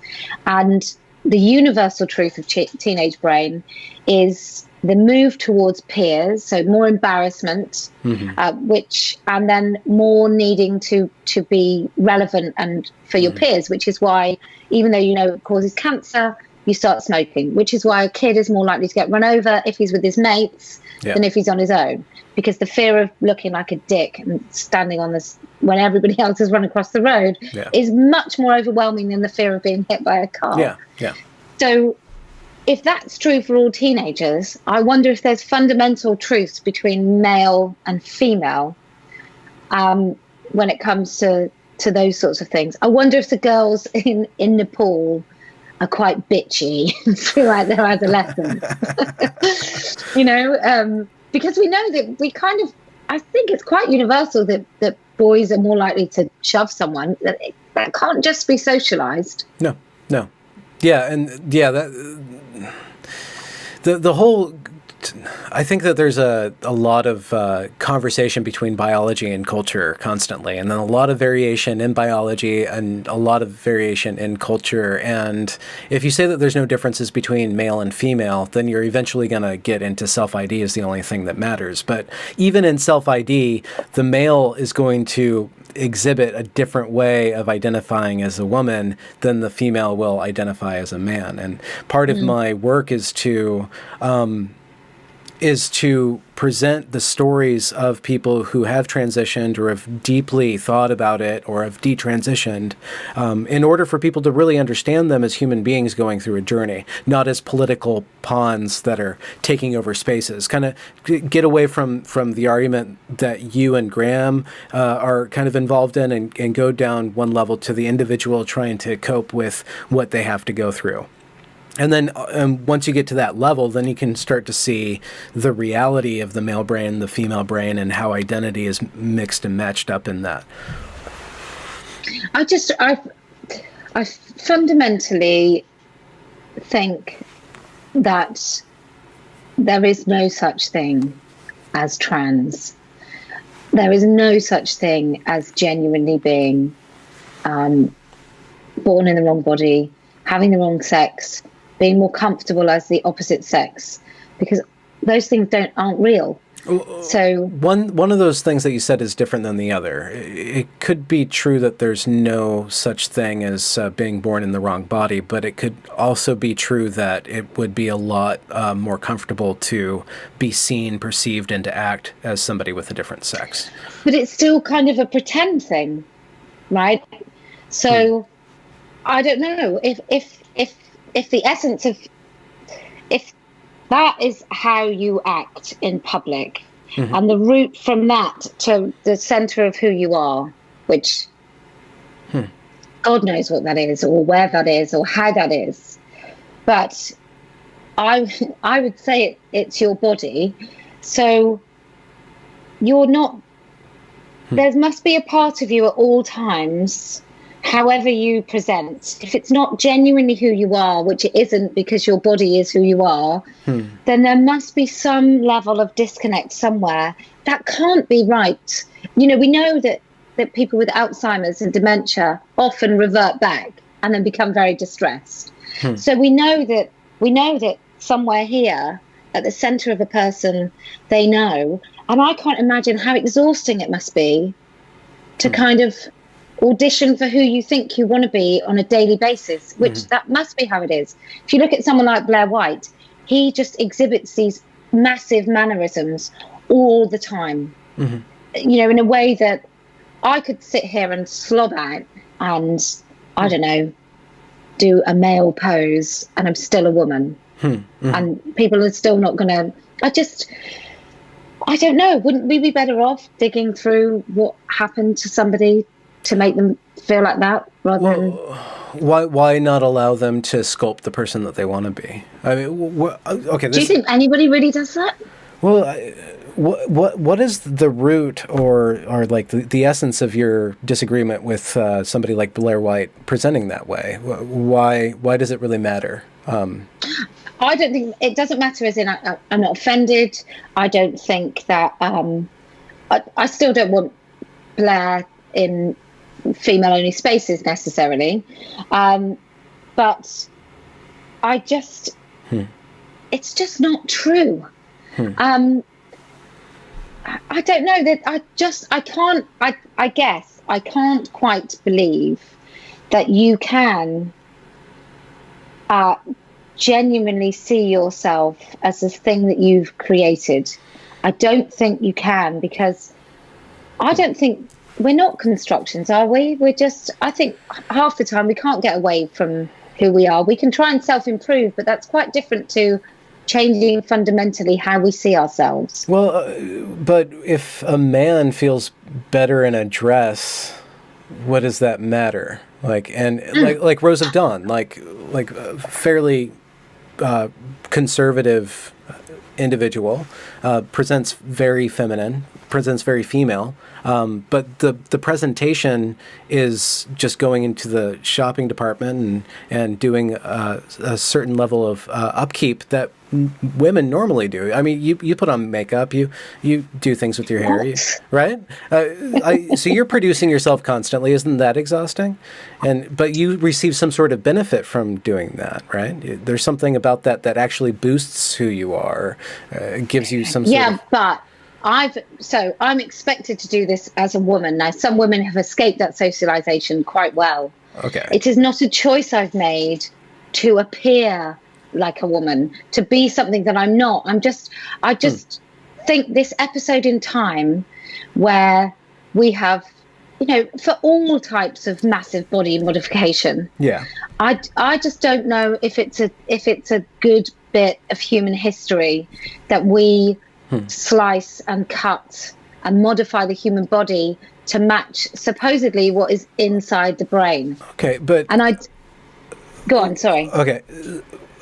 And the universal truth of teenage brain is the move towards peers, so more embarrassment, and then more needing to be relevant and for your peers, which is why, even though it causes cancer, you start smoking, which is why a kid is more likely to get run over if he's with his mates than if he's on his own, because the fear of looking like a dick and standing on this when everybody else has run across the road is much more overwhelming than the fear of being hit by a car. So if that's true for all teenagers, I wonder if there's fundamental truths between male and female when it comes to those sorts of things. I wonder if the girls in Nepal are quite bitchy throughout their adolescence. Because we know that I think it's quite universal that boys are more likely to shove someone. That can't just be socialized. No. Yeah, the whole, I think that there's a lot of conversation between biology and culture constantly, and then a lot of variation in biology and a lot of variation in culture. And if you say that there's no differences between male and female, then you're eventually going to get into self-ID as the only thing that matters. But even in self-ID, the male is going to exhibit a different way of identifying as a woman than the female will identify as a man. And part of my work is to present the stories of people who have transitioned or have deeply thought about it or have detransitioned in order for people to really understand them as human beings going through a journey, not as political pawns that are taking over spaces. Kind of get away from the argument that you and Graham are kind of involved in and go down one level to the individual trying to cope with what they have to go through. And then once you get to that level, then you can start to see the reality of the male brain, the female brain, and how identity is mixed and matched up in that. I fundamentally think that there is no such thing as trans. There is no such thing as genuinely being born in the wrong body, having the wrong sex, being more comfortable as the opposite sex, because those things aren't real. So one of those things that you said is different than the other. It could be true that there's no such thing as being born in the wrong body, but it could also be true that it would be a lot more comfortable to be seen, perceived, and to act as somebody with a different sex. But it's still kind of a pretend thing, right? So I don't know if the essence of, if that is how you act in public, and the route from that to the center of who you are, which God knows what that is, or where that is, or how that is. But I would say it's your body. So you're not, there must be a part of you at all times, however you present. If it's not genuinely who you are, which it isn't because your body is who you are, then there must be some level of disconnect somewhere. That can't be right. We know that people with Alzheimer's and dementia often revert back and then become very distressed. So we know that somewhere here at the center of a person, they know. And I can't imagine how exhausting it must be to kind of audition for who you think you want to be on a daily basis, which that must be how it is. If you look at someone like Blair White, he just exhibits these massive mannerisms all the time, in a way that I could sit here and slob out and, I don't know, do a male pose and I'm still a woman. And people are still not going to, I don't know, wouldn't we be better off digging through what happened to somebody to make them feel like that rather than... Why not allow them to sculpt the person that they want to be? I mean, okay. Do you think anybody really does that? Well, what is the root or like the essence of your disagreement with somebody like Blair White presenting that way? Why does it really matter? I don't think it doesn't matter. As in, I'm not offended. I don't think that. I still don't want Blair in female-only spaces necessarily, but I just, it's just not true. I don't know that I guess I can't quite believe that you can genuinely see yourself as this thing that you've created. I don't think you can, because I don't think we're not constructions, are we? I think half the time we can't get away from who we are. We can try and self-improve, but that's quite different to changing fundamentally how we see ourselves. Well, but if a man feels better in a dress, what does that matter? Like Rosa Don, like fairly conservative individual, presents very feminine, presents very female, but the presentation is just going into the shopping department and doing a certain level of upkeep that women normally do. I mean, you put on makeup, you do things with your hair, right? So you're producing yourself constantly. Isn't that exhausting? But you receive some sort of benefit from doing that, right? There's something about that actually boosts who you are, gives you some sort of... but I'm expected to do this as a woman. Now, some women have escaped that socialization quite well. Okay. It is not a choice I've made to appear like a woman, to be something that I'm not. I just think this episode in time where we have, for all types of massive body modification. Yeah. I just don't know if it's a good bit of human history that we slice and cut and modify the human body to match supposedly what is inside the brain. Okay, but... Go on, sorry. Okay.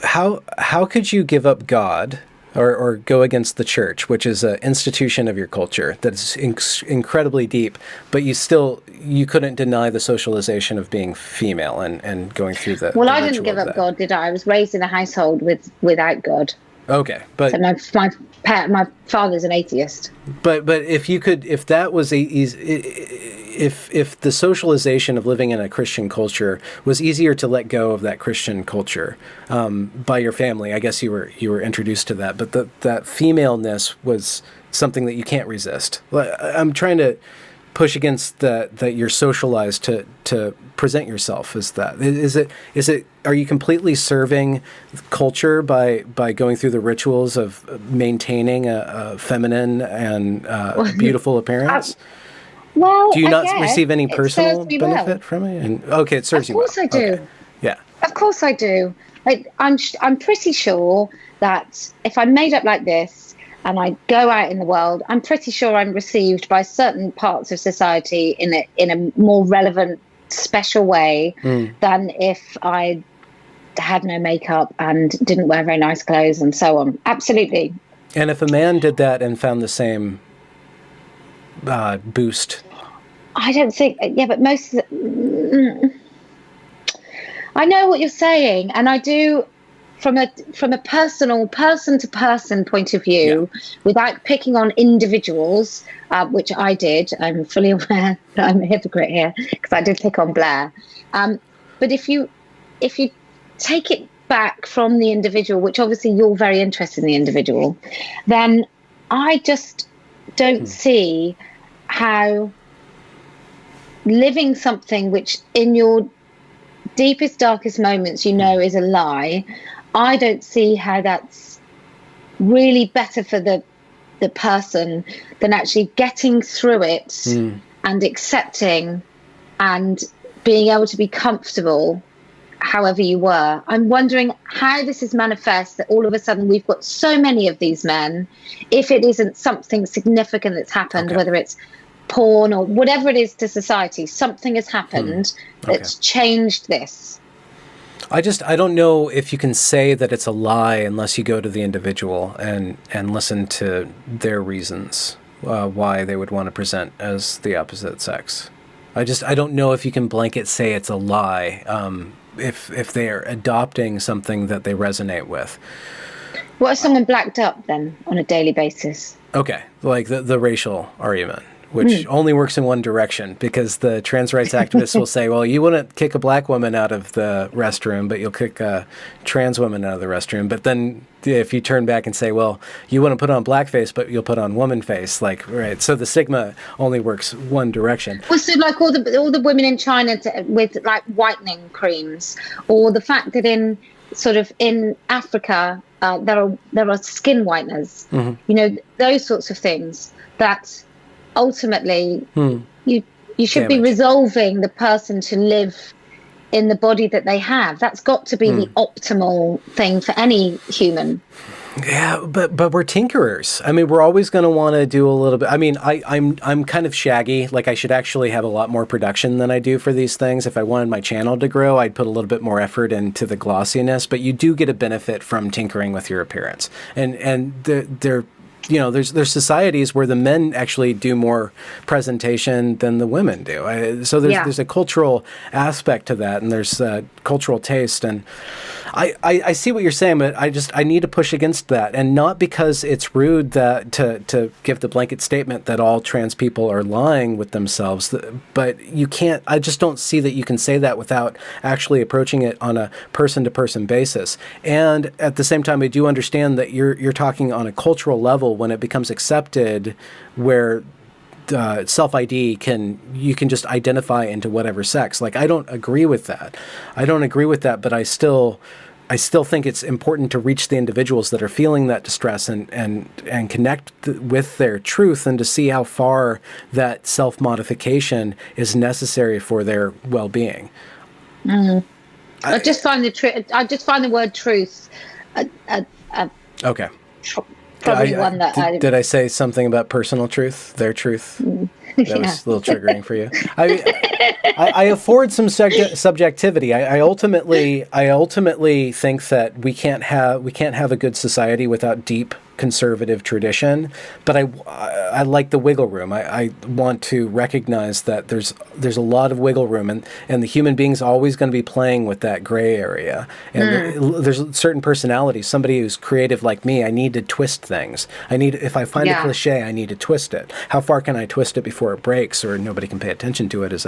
How could you give up God or go against the church, which is an institution of your culture that's incredibly deep, but you couldn't deny the socialization of being female and going through the... Well, I didn't give up God, did I? I was raised in a household without God. Okay, but... So my father's an atheist. But if that was if the socialization of living in a Christian culture was easier to let go of that Christian culture by your family, I guess you were introduced to that, but that femaleness was something that you can't resist. I'm trying to push against that you're socialized to present yourself as that. Is it are you completely serving culture by going through the rituals of maintaining a feminine and beautiful appearance? Well, do you not receive any personal benefit from it? And it serves you well. Of course I do. Okay. Yeah. Of course I do. I'm pretty sure that if I'm made up like this and I go out in the world, I'm pretty sure I'm received by certain parts of society in a more relevant, special way than if I had no makeup and didn't wear very nice clothes and so on. Absolutely. And if a man did that and found the same boost? I don't think, but most of I know what you're saying, and I do from a personal person-to-person point of view, without picking on individuals, which I did. I'm fully aware that I'm a hypocrite here because I did pick on Blair. But if you take it back from the individual, which obviously you're very interested in the individual, then I just don't see how living something which in your deepest, darkest moments is a lie. I don't see how that's really better for the person than actually getting through it and accepting and being able to be comfortable however you were. I'm wondering how this is manifest that all of a sudden we've got so many of these men, if it isn't something significant that's happened, whether it's porn or whatever it is to society, something has happened that's changed this. I don't know if you can say that it's a lie unless you go to the individual and listen to their reasons why they would want to present as the opposite sex. I don't know if you can blanket say it's a lie if they are adopting something that they resonate with. What if someone blacked up then on a daily basis? Okay, like the racial argument, which only works in one direction, because the trans rights activists will say, well, you wouldn't kick a black woman out of the restroom, but you'll kick a trans woman out of the restroom. But then if you turn back and say, well, you wouldn't put on blackface, but you'll put on woman face, right? So the stigma only works one direction. Well, so like all the women in China with like whitening creams, or the fact that in sort of in Africa, there are skin whiteners, those sorts of things that ultimately you should be resolving the person to live in the body that they have. That's got to be the optimal thing for any human. Yeah, but we're tinkerers. I mean, we're always going to want to do a little bit. I mean, I'm kind of shaggy. Like, I should actually have a lot more production than I do for these things. If I wanted my channel to grow, I'd put a little bit more effort into the glossiness. But you do get a benefit from tinkering with your appearance, and they're there's societies where the men actually do more presentation than the women do. So there's a cultural aspect to that, and there's cultural taste. And I see what you're saying, but I need to push against that, and not because it's rude that to give the blanket statement that all trans people are lying with themselves, but you can't. I just don't see that you can say that without actually approaching it on a person-to-person basis. And at the same time, I do understand that you're talking on a cultural level when it becomes accepted, where self-ID you can just identify into whatever sex. Like, I don't agree with that. But I still think it's important to reach the individuals that are feeling that distress and connect with their truth, and to see how far that self-modification is necessary for their well-being. I just find the word truth okay. Probably one that did I say something about personal truth, their truth? That was a little triggering for you. I afford some subjectivity. I ultimately think that we can't have a good society without deep conservative tradition, but I like the wiggle room. I want to recognize that there's a lot of wiggle room, and the human being's always going to be playing with that gray area. And there's certain personalities. Somebody who's creative like me, I need to twist things. If I find a cliche, I need to twist it. How far can I twist it before it breaks, or nobody can pay attention to it? Is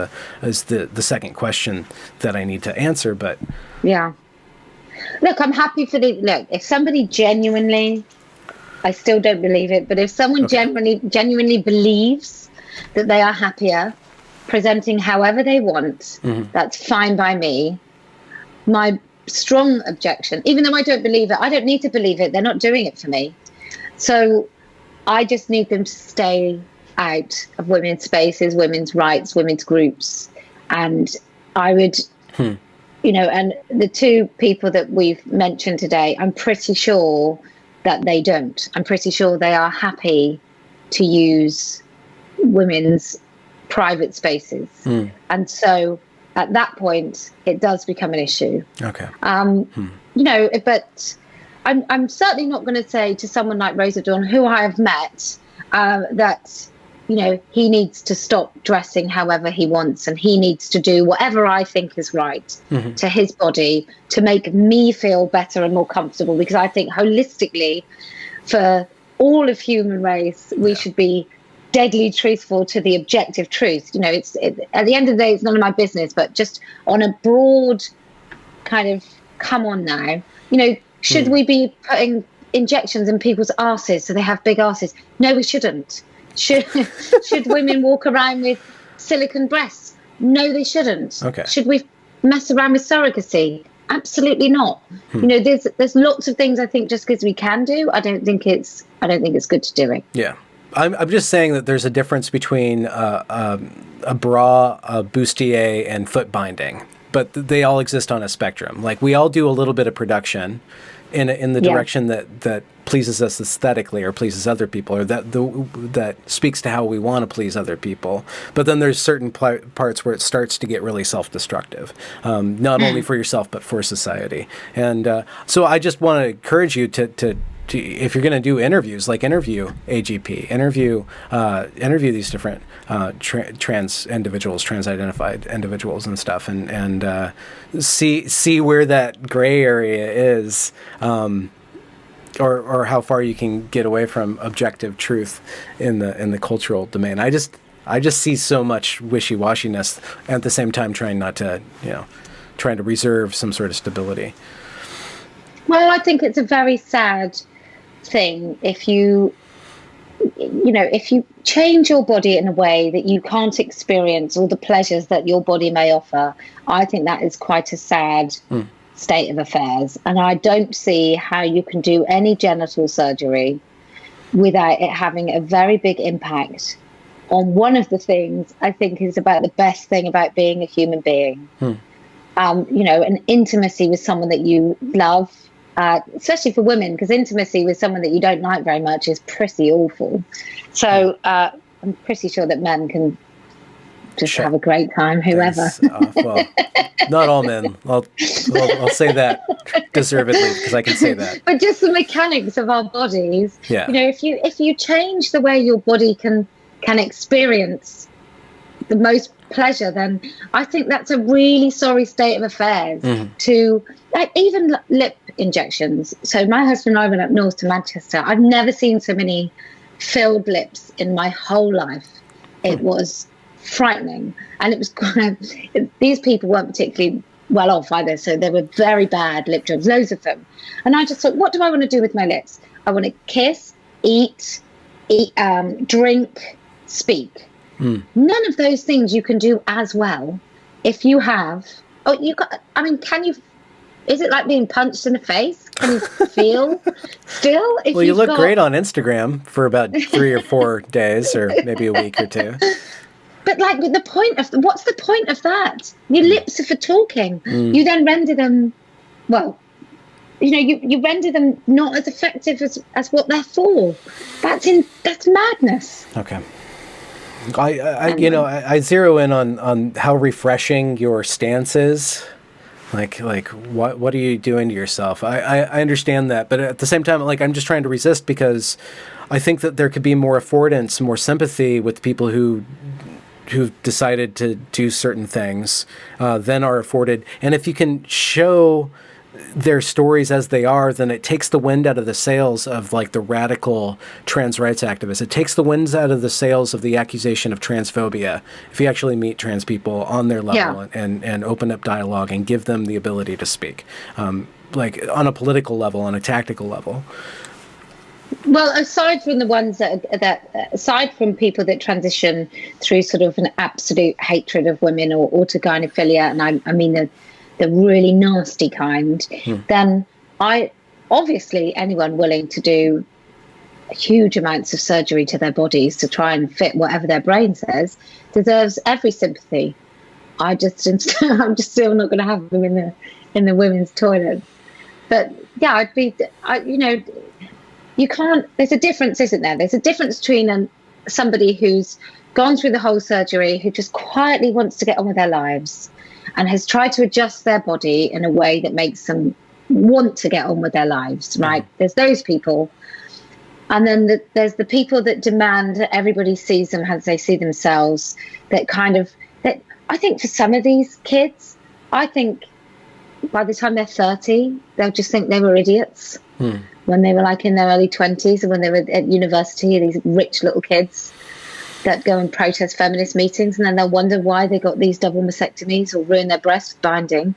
the second question that I need to answer. But look, I'm happy for if somebody genuinely, I still don't believe it, but if someone genuinely believes that they are happier presenting however they want, that's fine by me. My strong objection, even though I don't believe it, I don't need to believe it. They're not doing it for me. So I just need them to stay out of women's spaces, women's rights, women's groups. And I would, and the two people that we've mentioned today, I'm pretty sure that they don't. I'm pretty sure they are happy to use women's private spaces. And so at that point, it does become an issue. Okay. But I'm certainly not going to say to someone like Rosa Don, who I have met, that, he needs to stop dressing however he wants, and he needs to do whatever I think is right to his body to make me feel better and more comfortable. Because I think holistically, for all of human race, we should be deadly truthful to the objective truth. At the end of the day, it's none of my business, but just on a broad kind of, come on now, should we be putting injections in people's arses so they have big arses? No, we shouldn't. Should women walk around with silicone breasts? No, they shouldn't. Okay. Should we mess around with surrogacy? Absolutely not. There's lots of things I think just because we can do, I don't think it's good to do it. Yeah. I'm just saying that there's a difference between a bra, a bustier, and foot binding, but they all exist on a spectrum. Like, we all do a little bit of production in the direction that pleases us aesthetically, or pleases other people, or that speaks to how we want to please other people. But then there's certain parts where it starts to get really self-destructive, not only for yourself but for society. And so I just want to encourage you to if you're going to do interviews, like interview AGP, interview these different trans individuals, trans-identified individuals and stuff, and see where that gray area is, or how far you can get away from objective truth in the cultural domain. I just see so much wishy-washiness, at the same time trying to reserve some sort of stability. Well, I think it's a very sad thing if you change your body in a way that you can't experience all the pleasures that your body may offer. I think that is quite a sad state of affairs. And I don't see how you can do any genital surgery without it having a very big impact on one of the things I think is about the best thing about being a human being. An intimacy with someone that you love, especially for women, because intimacy with someone that you don't like very much is pretty awful. So I'm pretty sure that men can just have a great time, whoever. Well, not all men. I'll say that deservedly, because I can say that. But just the mechanics of our bodies. Yeah. If you change the way your body can experience the most pleasure, then I think that's a really sorry state of affairs. To like even lip injections. So my husband and I went up north to Manchester. I've never seen so many filled lips in my whole life. It was frightening, and it was these people weren't particularly well off either, so they were very bad lip jobs, loads of them. And I just thought, what do I want to do with my lips? I want to kiss, eat, drink, speak. None of those things you can do as well if you have can you, is it like being punched in the face? Can you feel still? Well, you look great on Instagram for about 3 or 4 days, or maybe a week or two. But like, what's the point of that? Your lips are for talking. You then render them, you render them not as effective as what they're for. That's madness. Okay. I zero in on how refreshing your stance is. Like what are you doing to yourself? I understand that, but at the same time, like, I'm just trying to resist, because I think that there could be more affordance, more sympathy with people who've decided to do certain things than are afforded. And if you can show their stories as they are, then it takes the wind out of the sails of like the radical trans rights activists. It takes the winds out of the sails of the accusation of transphobia. If you actually meet trans people on their level and open up dialogue and give them the ability to speak, like on a political level, on a tactical level. Well, aside from the ones aside from people that transition through sort of an absolute hatred of women or autogynephilia, and I mean the really nasty kind, then obviously anyone willing to do huge amounts of surgery to their bodies to try and fit whatever their brain says deserves every sympathy. I'm just still not going to have them in the women's toilet. But yeah, you can't. There's a difference, isn't there? There's a difference between somebody who's gone through the whole surgery, who just quietly wants to get on with their lives and has tried to adjust their body in a way that makes them want to get on with their lives, right? There's those people. And then there's the people that demand that everybody sees them as they see themselves, that I think for some of these kids, I think by the time they're 30, they'll just think they were idiots when they were like in their early 20s, and when they were at university, these rich little kids that go and protest feminist meetings, and then they'll wonder why they got these double mastectomies or ruin their breasts binding.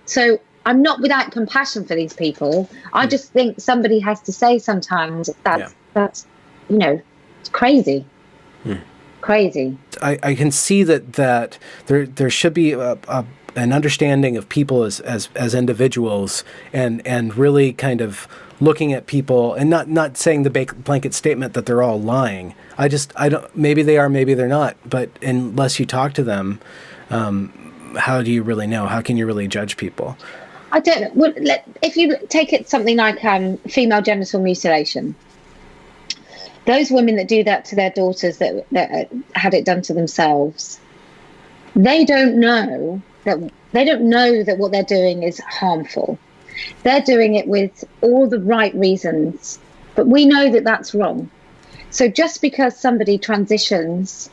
So I'm not without compassion for these people. I just think somebody has to say sometimes that's it's crazy. Crazy. I can see that there should be an understanding of people as individuals, and really kind of looking at people and not saying the blanket statement that they're all lying. I don't, maybe they are, maybe they're not, but unless you talk to them, how do you really know? How can you really judge people? I don't know. Well, if you take it something like female genital mutilation, those women that do that to their daughters that had it done to themselves, they don't know that what they're doing is harmful. They're doing it with all the right reasons, but we know that that's wrong. So just because somebody transitions,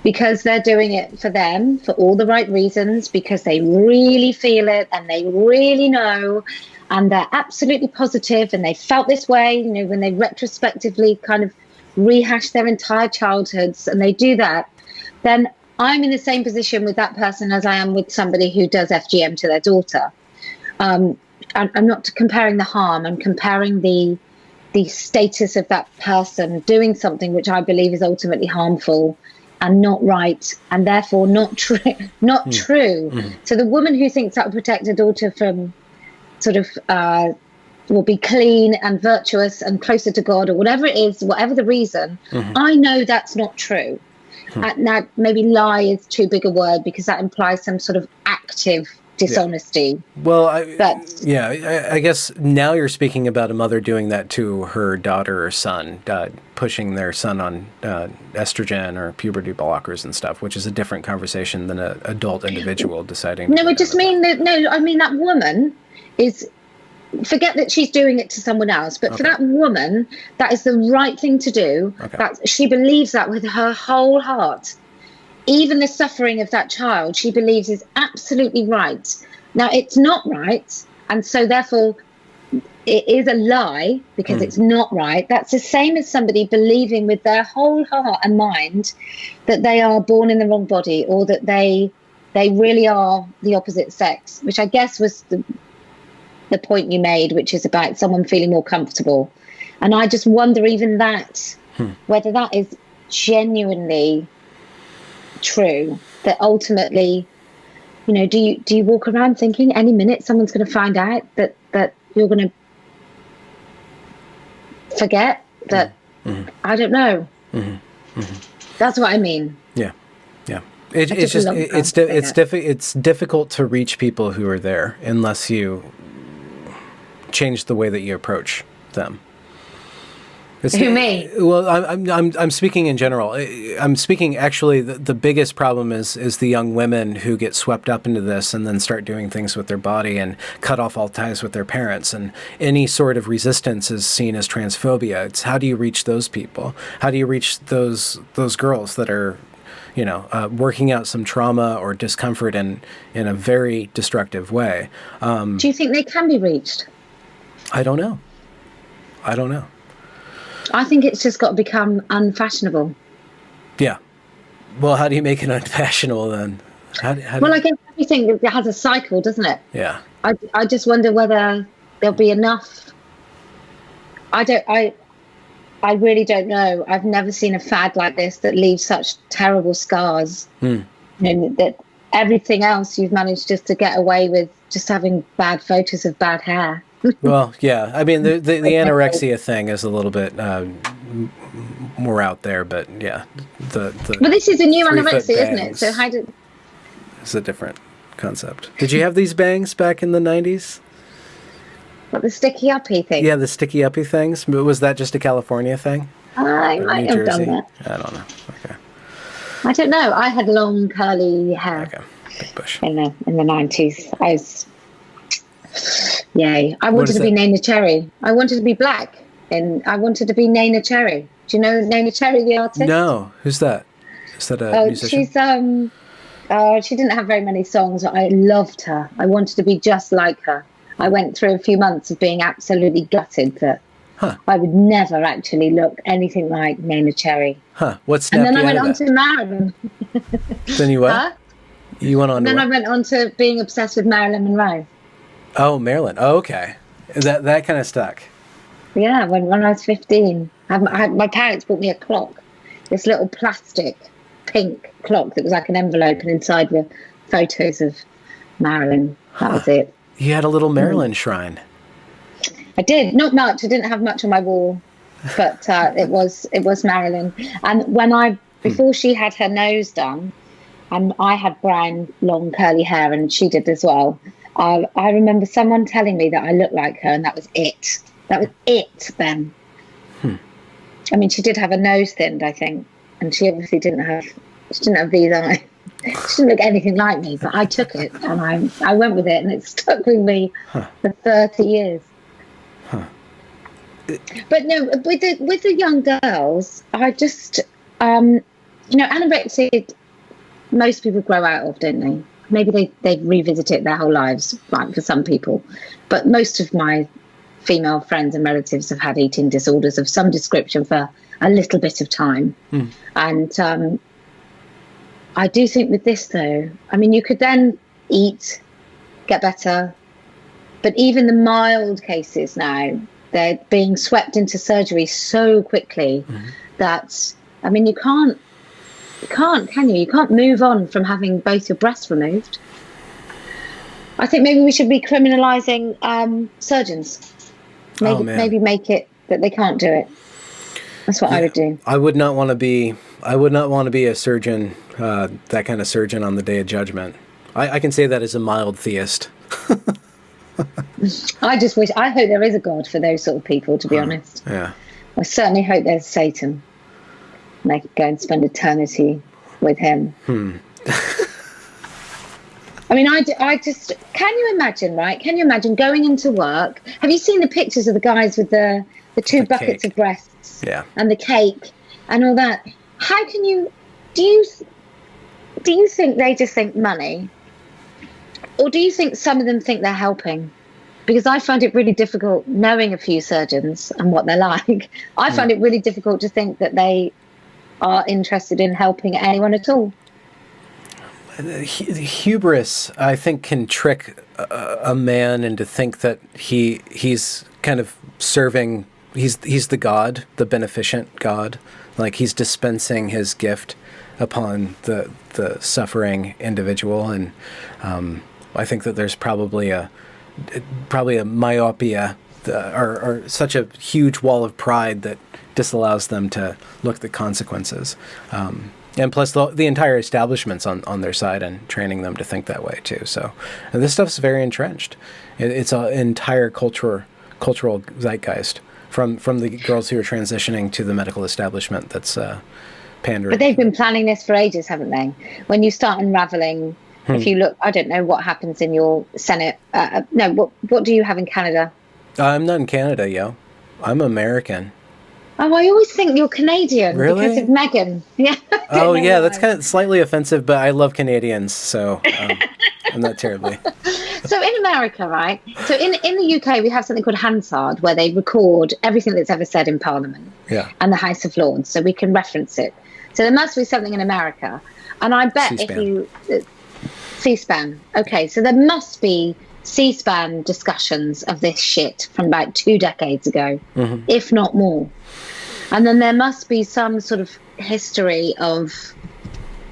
because they're doing it for them, for all the right reasons, because they really feel it and they really know, and they're absolutely positive, and they felt this way, when they retrospectively kind of rehash their entire childhoods, and they do that, then I'm in the same position with that person as I am with somebody who does FGM to their daughter. I'm not comparing the harm. I'm comparing the status of that person doing something which I believe is ultimately harmful and not right, and therefore not true. Not true. So the woman who thinks that will protect her daughter from sort of will be clean and virtuous and closer to God, or whatever it is, whatever the reason, I know that's not true. Now, maybe lie is too big a word because that implies some sort of active dishonesty. Well, I guess now you're speaking about a mother doing that to her daughter or son, pushing their son on estrogen or puberty blockers and stuff, which is a different conversation than an adult individual deciding. No, I just mean that. No, I mean that woman is. Forget that she's doing it to someone else, but for that woman, that is the right thing to do. That she believes that with her whole heart. Even the suffering of that child, she believes is absolutely right. Now, it's not right, and so therefore it is a lie because it's not right. That's the same as somebody believing with their whole heart and mind that they are born in the wrong body, or that they really are the opposite sex, which I guess was the point you made, which is about someone feeling more comfortable. And I just wonder even that, whether that is genuinely true, that ultimately, you know, do you walk around thinking any minute someone's going to find out that you're going to forget that? I don't know. That's what I mean. It's difficult to reach people who are there unless you change the way that you approach them. Who, me? Well, I'm speaking in general. I'm speaking actually. The biggest problem is the young women who get swept up into this and then start doing things with their body and cut off all ties with their parents. And any sort of resistance is seen as transphobia. It's how do you reach those people? How do you reach those girls that are, you know, working out some trauma or discomfort in a very destructive way? Do you think they can be reached? I don't know. I think it's just got to become unfashionable. Yeah. Well, how do you make it unfashionable then? I guess everything has a cycle, doesn't it? Yeah. I just wonder whether there'll be enough. I really don't know. I've never seen a fad like this that leaves such terrible scars. And that everything else you've managed just to get away with just having bad photos of bad hair. Well, yeah. I mean, the anorexia thing is a little bit more out there, but yeah. But this is a new anorexia, isn't it? So how did? It's a different concept. Did you have these bangs back in the 90s? What, the sticky uppy thing? Yeah, the sticky uppy things. Was that just a California thing? I might have done that. I don't know. Okay. I don't know. I had long curly hair. Okay. Big bush. In the 90s. I was. Yay. I wanted to be Nana Cherry. I wanted to be black. And I wanted to be Nana Cherry. Do you know Nana Cherry, the artist? No. Who's that? Is that a musician? She didn't have very many songs, but I loved her. I wanted to be just like her. I went through a few months of being absolutely gutted that I would never actually look anything like Nana Cherry. What snapped And then you I went out on of to Marilyn. Then you what? You went on and to then what? I went on to being obsessed with Marilyn Monroe. Oh, Marilyn. Oh, okay. That kind of stuck. Yeah, when I was 15. My parents bought me a clock. This little plastic pink clock that was like an envelope, and inside were photos of Marilyn. That was it. You had a little Marilyn shrine. I did. Not much. I didn't have much on my wall, but it was Marilyn. And before she had her nose done, and I had brown, long, curly hair, and she did as well. I remember someone telling me that I looked like her, and that was it. That was it then. I mean, she did have her nose thinned, I think, and she obviously didn't have these eyes. She didn't look anything like me, but I took it, and I went with it, and it stuck with me for 30 years. But no, with the young girls, I just, anorexia, most people grow out of, don't they? Maybe they revisit it their whole lives, like for some people. But most of my female friends and relatives have had eating disorders of some description for a little bit of time. And I do think with this, though, I mean, you could then eat, get better. But even the mild cases now, they're being swept into surgery so quickly that, I mean, you can't can't, can you? You can't move on from having both your breasts removed. I think maybe we should be criminalising surgeons. Maybe make it that they can't do it. That's what I would do. I would not want to be a surgeon, that kind of surgeon on the Day of Judgment. I can say that as a mild theist. I hope there is a God for those sort of people, to be honest. Yeah. I certainly hope there's Satan. And they could go and spend eternity with him. I mean, I just, can you imagine, right? Can you imagine going into work? Have you seen the pictures of the guys with the two buckets cake. of breasts? Yeah. And the cake and all that? How can you, do you think they just think money? Or do you think some of them think they're helping? Because I find it really difficult, knowing a few surgeons and what they're like, I find it really difficult to think that they are interested in helping anyone at all. The hubris, I think, can trick a man into think that he's kind of serving, he's the God, the beneficent God, like he's dispensing his gift upon the suffering individual. And I think that there's probably a myopia or such a huge wall of pride that disallows them to look at the consequences. And plus the entire establishment's on their side and training them to think that way too. So this stuff's very entrenched. It's an entire cultural zeitgeist from the girls who are transitioning to the medical establishment that's pandering. But they've been planning this for ages, haven't they? When you start unraveling, if you look, I don't know what happens in your Senate. What do you have in Canada? I'm not in Canada, yo. I'm American. Oh, I always think you're Canadian. Really? Because of Meghan. Yeah. Oh, yeah, that's kind of slightly offensive, but I love Canadians, so I'm not terribly. So in America, right? So in the UK, we have something called Hansard, where they record everything that's ever said in Parliament and the House of Lords, so we can reference it. So there must be something in America. And I bet C-SPAN. C-SPAN. Okay, so there must be C-SPAN discussions of this shit from about 2 decades ago, if not more. And then there must be some sort of history of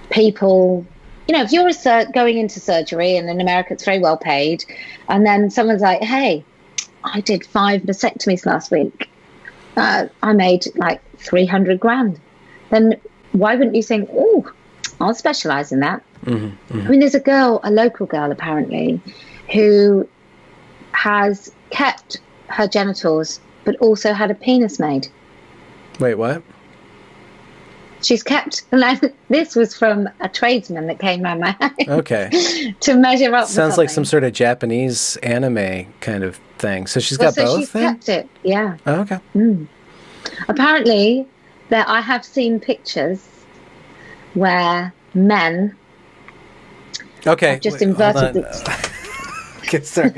people, you know, if you're going into surgery, and in America it's very well paid, and then someone's like, hey, I did 5 vasectomies last week. I made like 300 grand. Then why wouldn't you think, oh, I'll specialize in that? I mean, there's a local girl apparently, who has kept her genitals but also had a penis made. Wait, what? She's kept, this was from a tradesman that came round my house. Okay. To measure up. Sounds like some sort of Japanese anime kind of thing. So she's got both. She's kept it, yeah. Oh, okay. Apparently, I have seen pictures where men have just inverted the... Okay, sorry.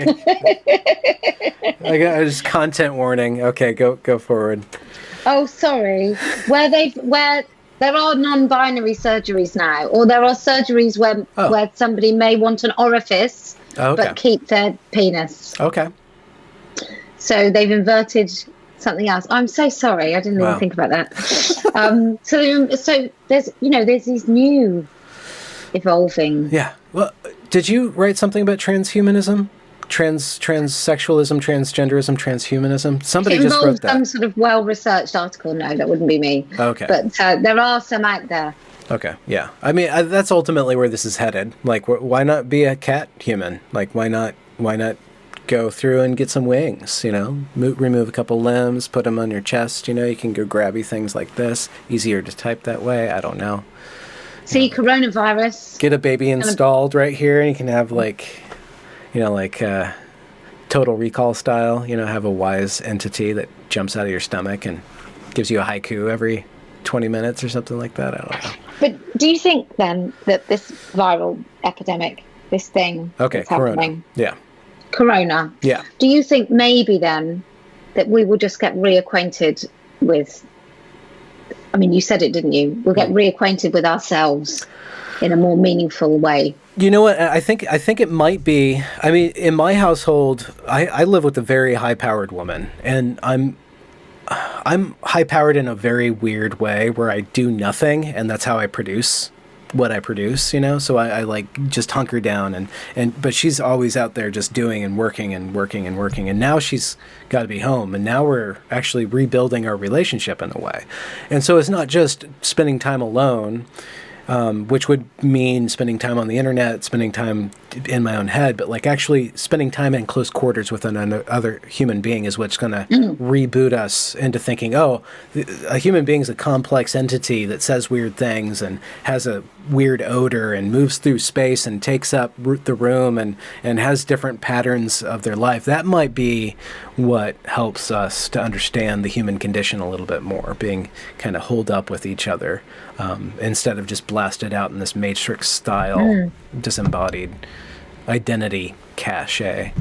I got just content warning. Okay, go forward. Oh, sorry. Where there are non-binary surgeries now, or there are surgeries where somebody may want an orifice but keep their penis. Okay. So they've inverted something else. I'm so sorry. I didn't even think about that. So there's these new evolving. Yeah. Well, did you write something about transhumanism? Transsexualism, transgenderism, transhumanism? Somebody just wrote that. Some sort of well-researched article. No, that wouldn't be me. Okay. But there are some out there. Okay, yeah. I mean, that's ultimately where this is headed. Like, why not be a cat human? Like, why not go through and get some wings, you know? Remove a couple limbs, put them on your chest, you know? You can go grabby things like this. Easier to type that way. I don't know. See, coronavirus. Get a baby installed right here, and you can have, like... You know, like Total Recall style, you know, have a wise entity that jumps out of your stomach and gives you a haiku every 20 minutes or something like that. I don't know. But do you think then that this viral epidemic, this thing that's happening, Corona, do you think maybe then that we will just get reacquainted with, I mean, you said it, didn't you? We'll get reacquainted with ourselves in a more meaningful way. You know what? I think it might be. I mean, in my household, I live with a very high-powered woman, and I'm high powered in a very weird way where I do nothing, and that's how I produce what I produce, you know? So I like just hunker down but she's always out there just doing and working and working and working. And now she's got to be home, and now we're actually rebuilding our relationship in a way. And so it's not just spending time alone, which would mean spending time on the internet, spending time in my own head, but like actually spending time in close quarters with another human being is what's going to reboot us into thinking, oh, a human being is a complex entity that says weird things and has a weird odor and moves through space and takes up the room and has different patterns of their life. That might be what helps us to understand the human condition a little bit more, being kind of holed up with each other instead of just blasted out in this Matrix style disembodied identity cachet.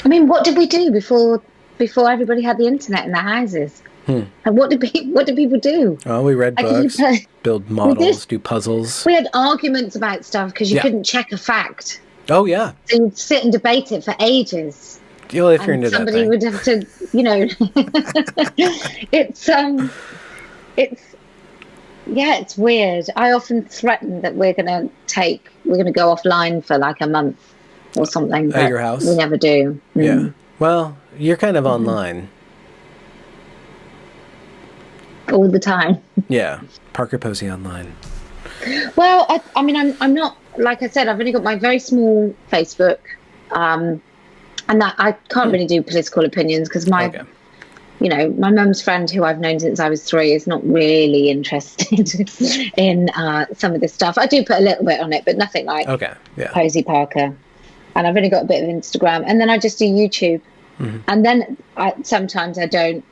I mean, what did we do before everybody had the internet in their houses? And what did people do? Oh, we read books, build models, do puzzles. We had arguments about stuff because you couldn't check a fact. Oh, yeah. So you'd sit and debate it for ages. You'll if you're into that somebody thing. would have to, you know, it's weird. I often threaten that we're going to go offline for like a month or something. At your house? We never do. Yeah. Well, you're kind of online. All the time. Yeah. Parker Posie online. Well, I mean, I'm not, like I said, I've only got my very small Facebook, and that I can't really do political opinions because you know, my mum's friend who I've known since I was 3 is not really interested in some of this stuff. I do put a little bit on it, but nothing like Posie Parker. And I've only got a bit of Instagram, and then I just do YouTube. And then sometimes I don't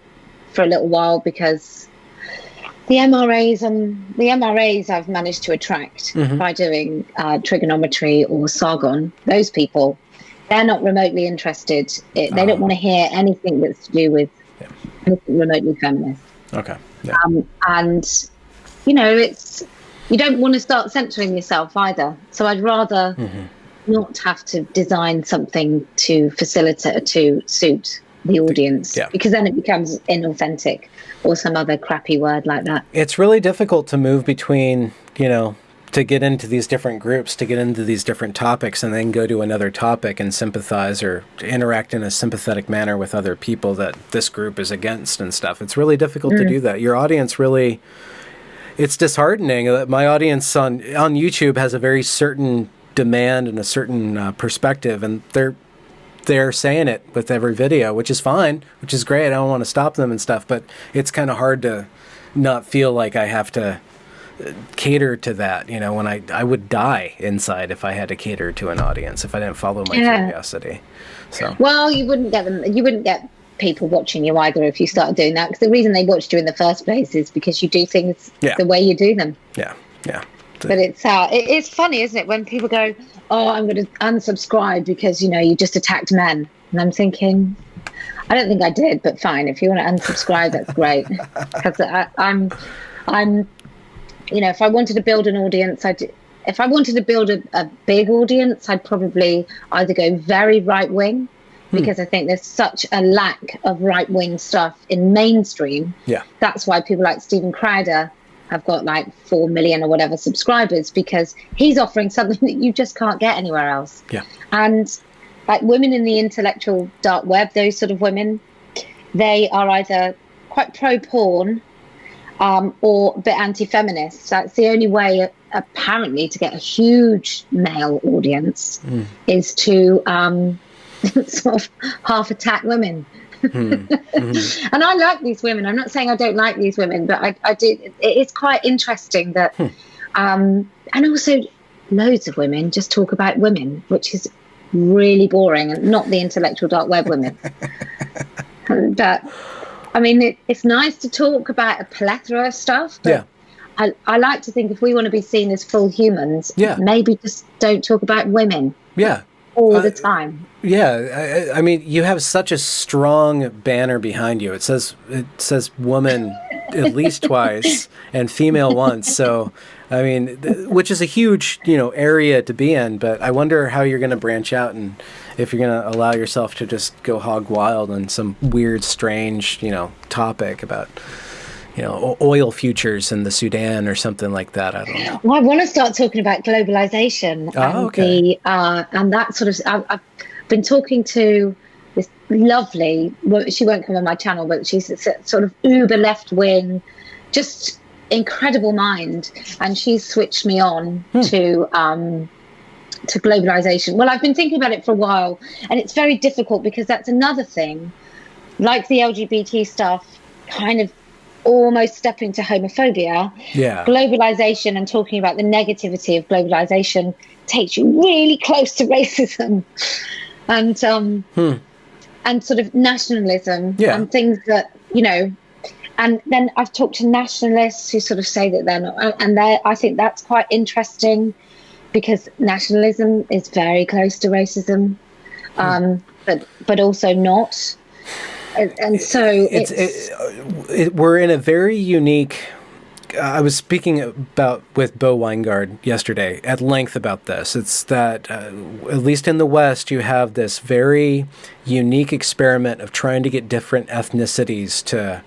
for a little while because the MRAs I've managed to attract by doing trigonometry or Sargon, those people, they're not remotely interested. They don't want to hear anything that's to do with anything remotely feminist. Okay. Yeah. And, you know, you don't want to start censoring yourself either. So I'd rather not have to design something to facilitate, to suit the audience, because then it becomes inauthentic or some other crappy word like that. It's really difficult to move between, you know, to get into these different groups, to get into these different topics, and then go to another topic and sympathize or interact in a sympathetic manner with other people that this group is against and stuff. It's really difficult to do that. Your audience really, it's disheartening that my audience on YouTube has a very certain demand and a certain perspective, and they're saying it with every video, which is fine, which is great. I don't want to stop them and stuff, but it's kind of hard to not feel like I have to cater to that, you know, when I would die inside if I had to cater to an audience, if I didn't follow my curiosity. So, well, you wouldn't get people watching you either if you started doing that, because the reason they watched you in the first place is because you do things the way you do them. Yeah. But it's funny, isn't it, when people go, oh, I'm going to unsubscribe because, you know, you just attacked men. And I'm thinking, I don't think I did, but fine. If you want to unsubscribe, that's great. Because I'm, you know, if I wanted to build an audience, if I wanted to build a big audience, I'd probably either go very right-wing, because I think there's such a lack of right-wing stuff in mainstream. Yeah. That's why people like Stephen Crowder have got like 4 million or whatever subscribers, because he's offering something that you just can't get anywhere else. Yeah. And like women in the intellectual dark web, those sort of women, they are either quite pro-porn or a bit anti-feminist. That's the only way, apparently, to get a huge male audience is to sort of half attack women. And I like these women. I'm not saying I don't like these women, but I do. It's quite interesting that, and also loads of women just talk about women, which is really boring, and not the intellectual dark web women. But I mean, it's nice to talk about a plethora of stuff, but I like to think if we want to be seen as full humans, maybe just don't talk about women. Yeah. All the time. Yeah, I mean, you have such a strong banner behind you. It says "woman" at least twice and female once. So, I mean, which is a huge, area to be in, but I wonder how you're going to branch out and if you're going to allow yourself to just go hog wild on some weird, strange, topic about, oil futures in the Sudan or something like that. I don't know. Well, I want to start talking about globalization and that sort of, I've been talking to this lovely, well, she won't come on my channel, but she's a sort of uber left-wing, just incredible mind, and she's switched me on to globalization. Well, I've been thinking about it for a while, and it's very difficult because that's another thing, like the LGBT stuff, kind of almost stepping to homophobia. Globalization and talking about the negativity of globalization takes you really close to racism and sort of nationalism and things that, and then I've talked to nationalists who sort of say that they're not, and I think that's quite interesting because nationalism is very close to racism, but also not. And so we're in a very unique. I was speaking with Bo Weingard yesterday at length about this. It's that at least in the West, you have this very unique experiment of trying to get different ethnicities to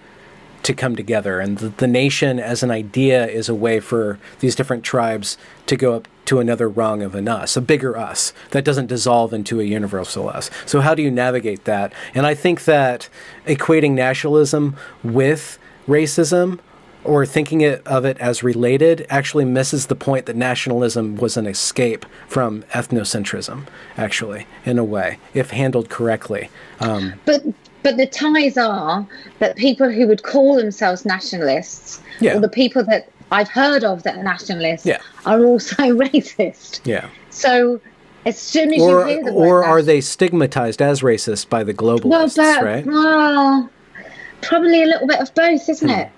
come together, and the nation as an idea is a way for these different tribes to go up to another rung of an us, a bigger us that doesn't dissolve into a universal us. So how do you navigate that? And I think that equating nationalism with racism or thinking of it as related actually misses the point that nationalism was an escape from ethnocentrism, actually, in a way, if handled correctly. But the ties are that people who would call themselves nationalists, or the people that I've heard of that are nationalists, are also racist. So as soon as you hear the word or are they stigmatized as racist by the globalists, right? Well, probably a little bit of both, isn't it?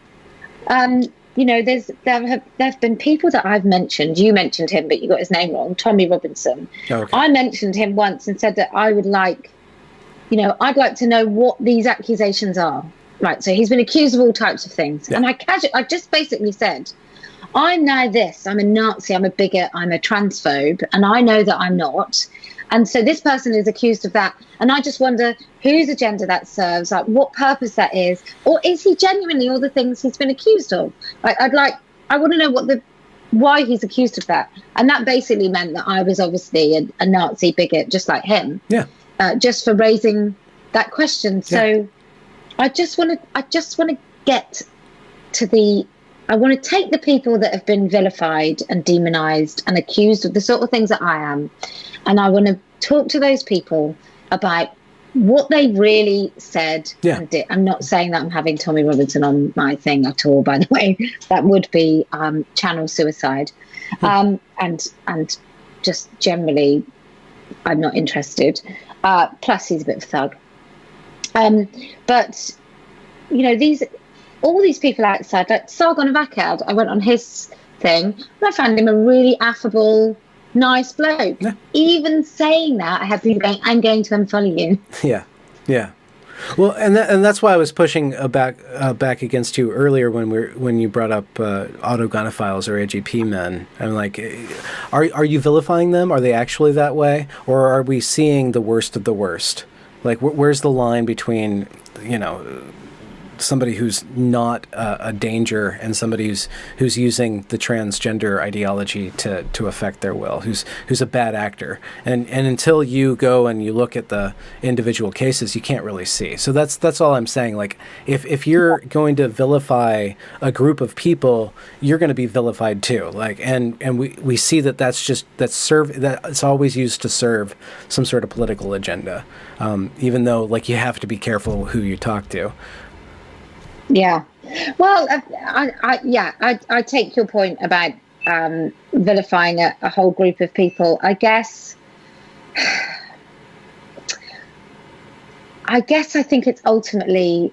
There have been people that I've mentioned. You mentioned him, but you got his name wrong. Tommy Robinson. Okay. I mentioned him once and said that I would like, I'd like to know what these accusations are. Right. So he's been accused of all types of things, and I just basically said, I'm now this. I'm a Nazi. I'm a bigot. I'm a transphobe, and I know that I'm not. And so this person is accused of that. And I just wonder whose agenda that serves, like what purpose that is. Or is he genuinely all the things he's been accused of? Like, I want to know why he's accused of that. And that basically meant that I was obviously a Nazi bigot, just like him. Just for raising that question. So I just want to get to I want to take the people that have been vilified and demonized and accused of the sort of things that I am, and I want to talk to those people about what they really said and did. I'm not saying that I'm having Tommy Robinson on my thing at all, by the way. That would be channel suicide. And just generally, I'm not interested. Plus, he's a bit of a thug. But, all these people outside, like Sargon of Akkad, I went on his thing, and I found him a really affable, nice bloke. Even saying that, I have people going, I'm going to unfollow you. Well, and that's why I was pushing back against you earlier when you brought up autogynephiles or AGP men. I'm like, are you vilifying them? Are they actually that way, or are we seeing the worst of the worst? Like, where's the line between somebody who's not a danger and somebody who's using the transgender ideology to affect their will, who's a bad actor, and until you go and you look at the individual cases, you can't really see. So that's all I'm saying. Like, if you're going to vilify a group of people, you're going to be vilified too. Like, and we see that's it's always used to serve some sort of political agenda, even though, like, you have to be careful who you talk to. Yeah, well, I take your point about vilifying a whole group of people. I guess I think it's ultimately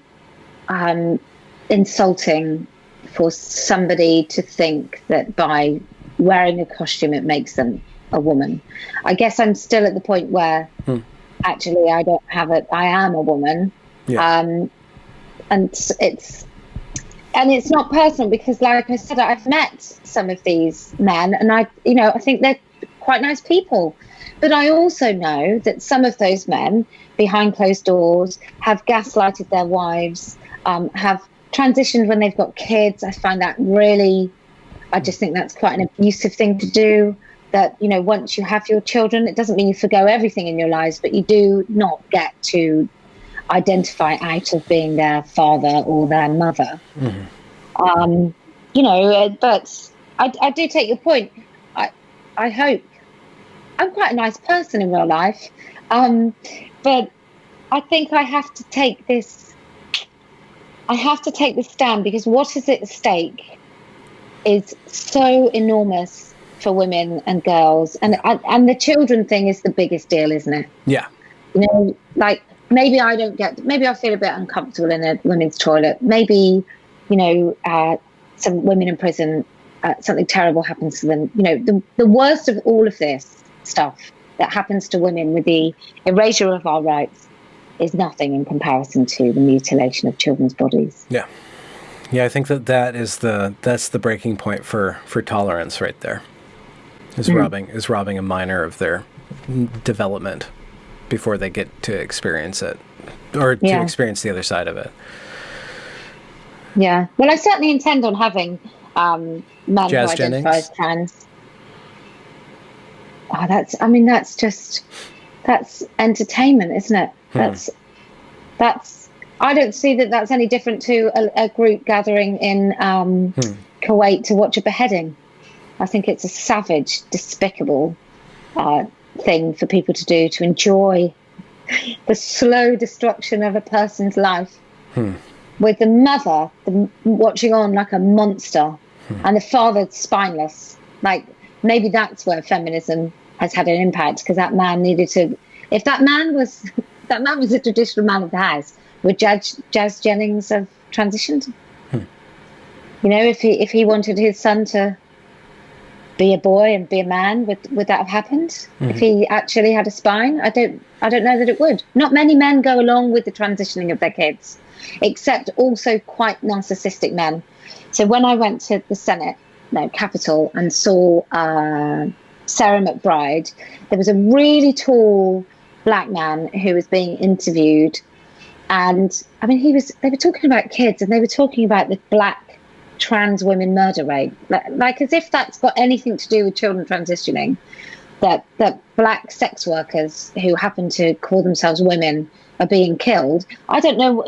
insulting for somebody to think that by wearing a costume it makes them a woman. I guess I'm still at the point where actually I am a woman. And and it's not personal because, like I said, I've met some of these men, and I think they're quite nice people. But I also know that some of those men behind closed doors have gaslighted their wives, have transitioned when they've got kids. I find that really, I just think that's quite an abusive thing to do. That, once you have your children, it doesn't mean you forgo everything in your lives, but you do not get to identify out of being their father or their mother. Mm-hmm. But I do take your point. I hope I'm quite a nice person in real life, but I think I have to take this stand, because what is at stake is so enormous for women and girls, and the children thing is the biggest deal, isn't it? Yeah. Like, maybe I feel a bit uncomfortable in a women's toilet. Maybe, some women in prison, something terrible happens to them. The worst of all of this stuff that happens to women with the erasure of our rights is nothing in comparison to the mutilation of children's bodies. Yeah. Yeah, I think that's the breaking point for tolerance right there. Is robbing a minor of their development before they get to experience it, or to experience the other side of it. Yeah. Well, I certainly intend on having men who identify as trans. Oh, that's entertainment, isn't it? That's I don't see that that's any different to a group gathering in Kuwait to watch a beheading. I think it's a savage, despicable thing for people to do, to enjoy the slow destruction of a person's life, with the mother watching on like a monster, and the father spineless. Like, maybe that's where feminism has had an impact, because that man needed to. If that man was a traditional man of the house, would Jazz Jennings have transitioned? If he wanted his son to be a boy and be a man, would that have happened? If he actually had a spine? I don't know that it would. Not many men go along with the transitioning of their kids, except also quite narcissistic men. So when I went to the Capitol, and saw Sarah McBride, there was a really tall black man who was being interviewed, and they were talking about kids, and they were talking about the black trans women murder rate, like as if that's got anything to do with children transitioning, that black sex workers who happen to call themselves women are being killed. I don't know,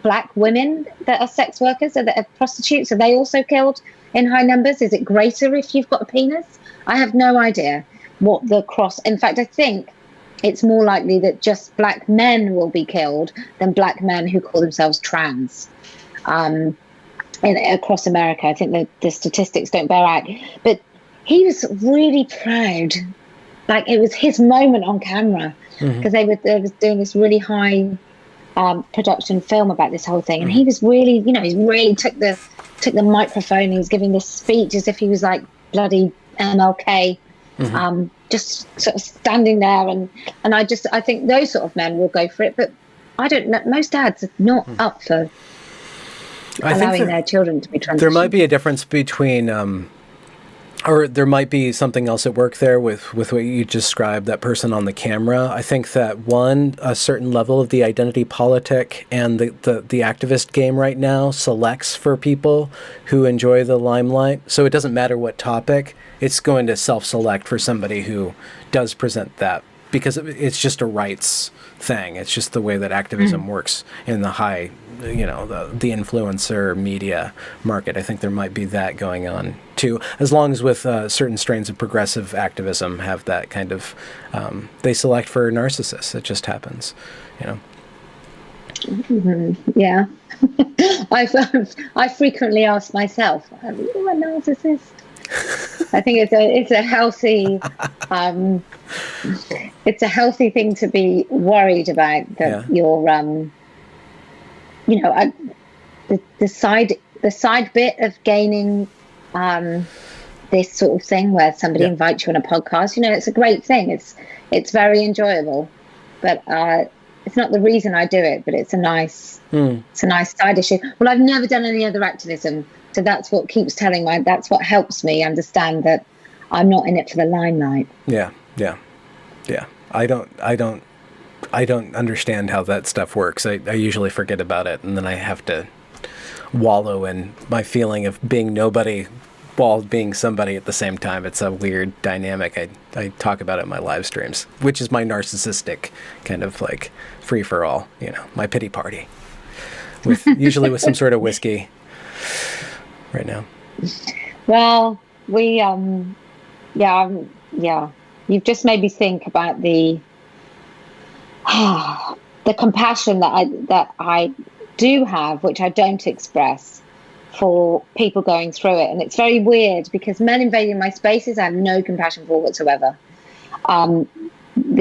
black women that are sex workers, that are prostitutes, are they also killed in high numbers? Is it greater if you've got a penis? I have no idea what the cross. In fact, I think it's more likely that just black men will be killed than black men who call themselves trans. Across America, I think the statistics don't bear out. But he was really proud, like it was his moment on camera, because they were doing this really high production film about this whole thing, and he was really, he really took the microphone. He was giving this speech as if he was like bloody MLK, just sort of standing there, and I think those sort of men will go for it, but I don't know. Most dads are not up for allowing their children to be transitioned. There might be a difference between, or there might be something else at work there with what you described, that person on the camera. I think that a certain level of the identity politic and the activist game right now selects for people who enjoy the limelight. So it doesn't matter what topic, it's going to self-select for somebody who does present that, because it's just a rights thing. It's just the way that activism works in the high, the influencer media market. I think there might be that going on too, as long as with certain strains of progressive activism have that kind of, they select for narcissists. It just happens, Yeah. I frequently ask myself, are you a narcissist? I think it's a healthy thing to be worried about, that you're the side bit of gaining this sort of thing where somebody invites you on a podcast. It's a great thing. It's very enjoyable, but it's not the reason I do it, but it's a nice side issue. Well, I've never done any other activism, so that's what that's what helps me understand that I'm not in it for the limelight. Yeah. I don't understand how that stuff works. I usually forget about it, and then I have to wallow in my feeling of being nobody while being somebody at the same time. It's a weird dynamic. I talk about it in my live streams, which is my narcissistic kind of like free for all, my pity party, usually with some sort of whiskey right now. Well, we you've just made me think about the compassion that I do have, which I don't express, for people going through it. And it's very weird because men invading my spaces I have no compassion for whatsoever. The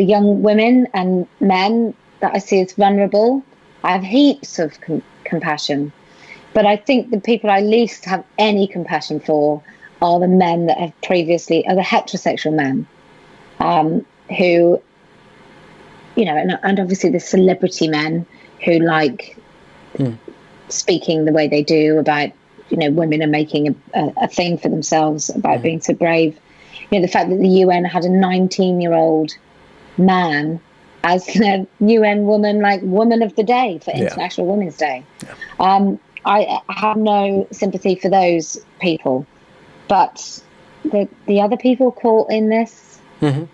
young women and men that I see as vulnerable, I have heaps of compassion. But I think the people I least have any compassion for are the men that have previously, are the heterosexual men, who, and obviously the celebrity men who like speaking the way they do about, women are making a thing for themselves about being so brave. The fact that the UN had a 19-year-old man as the UN woman of the day for International Women's Day. Yeah. I have no sympathy for those people, but the other people caught in this, you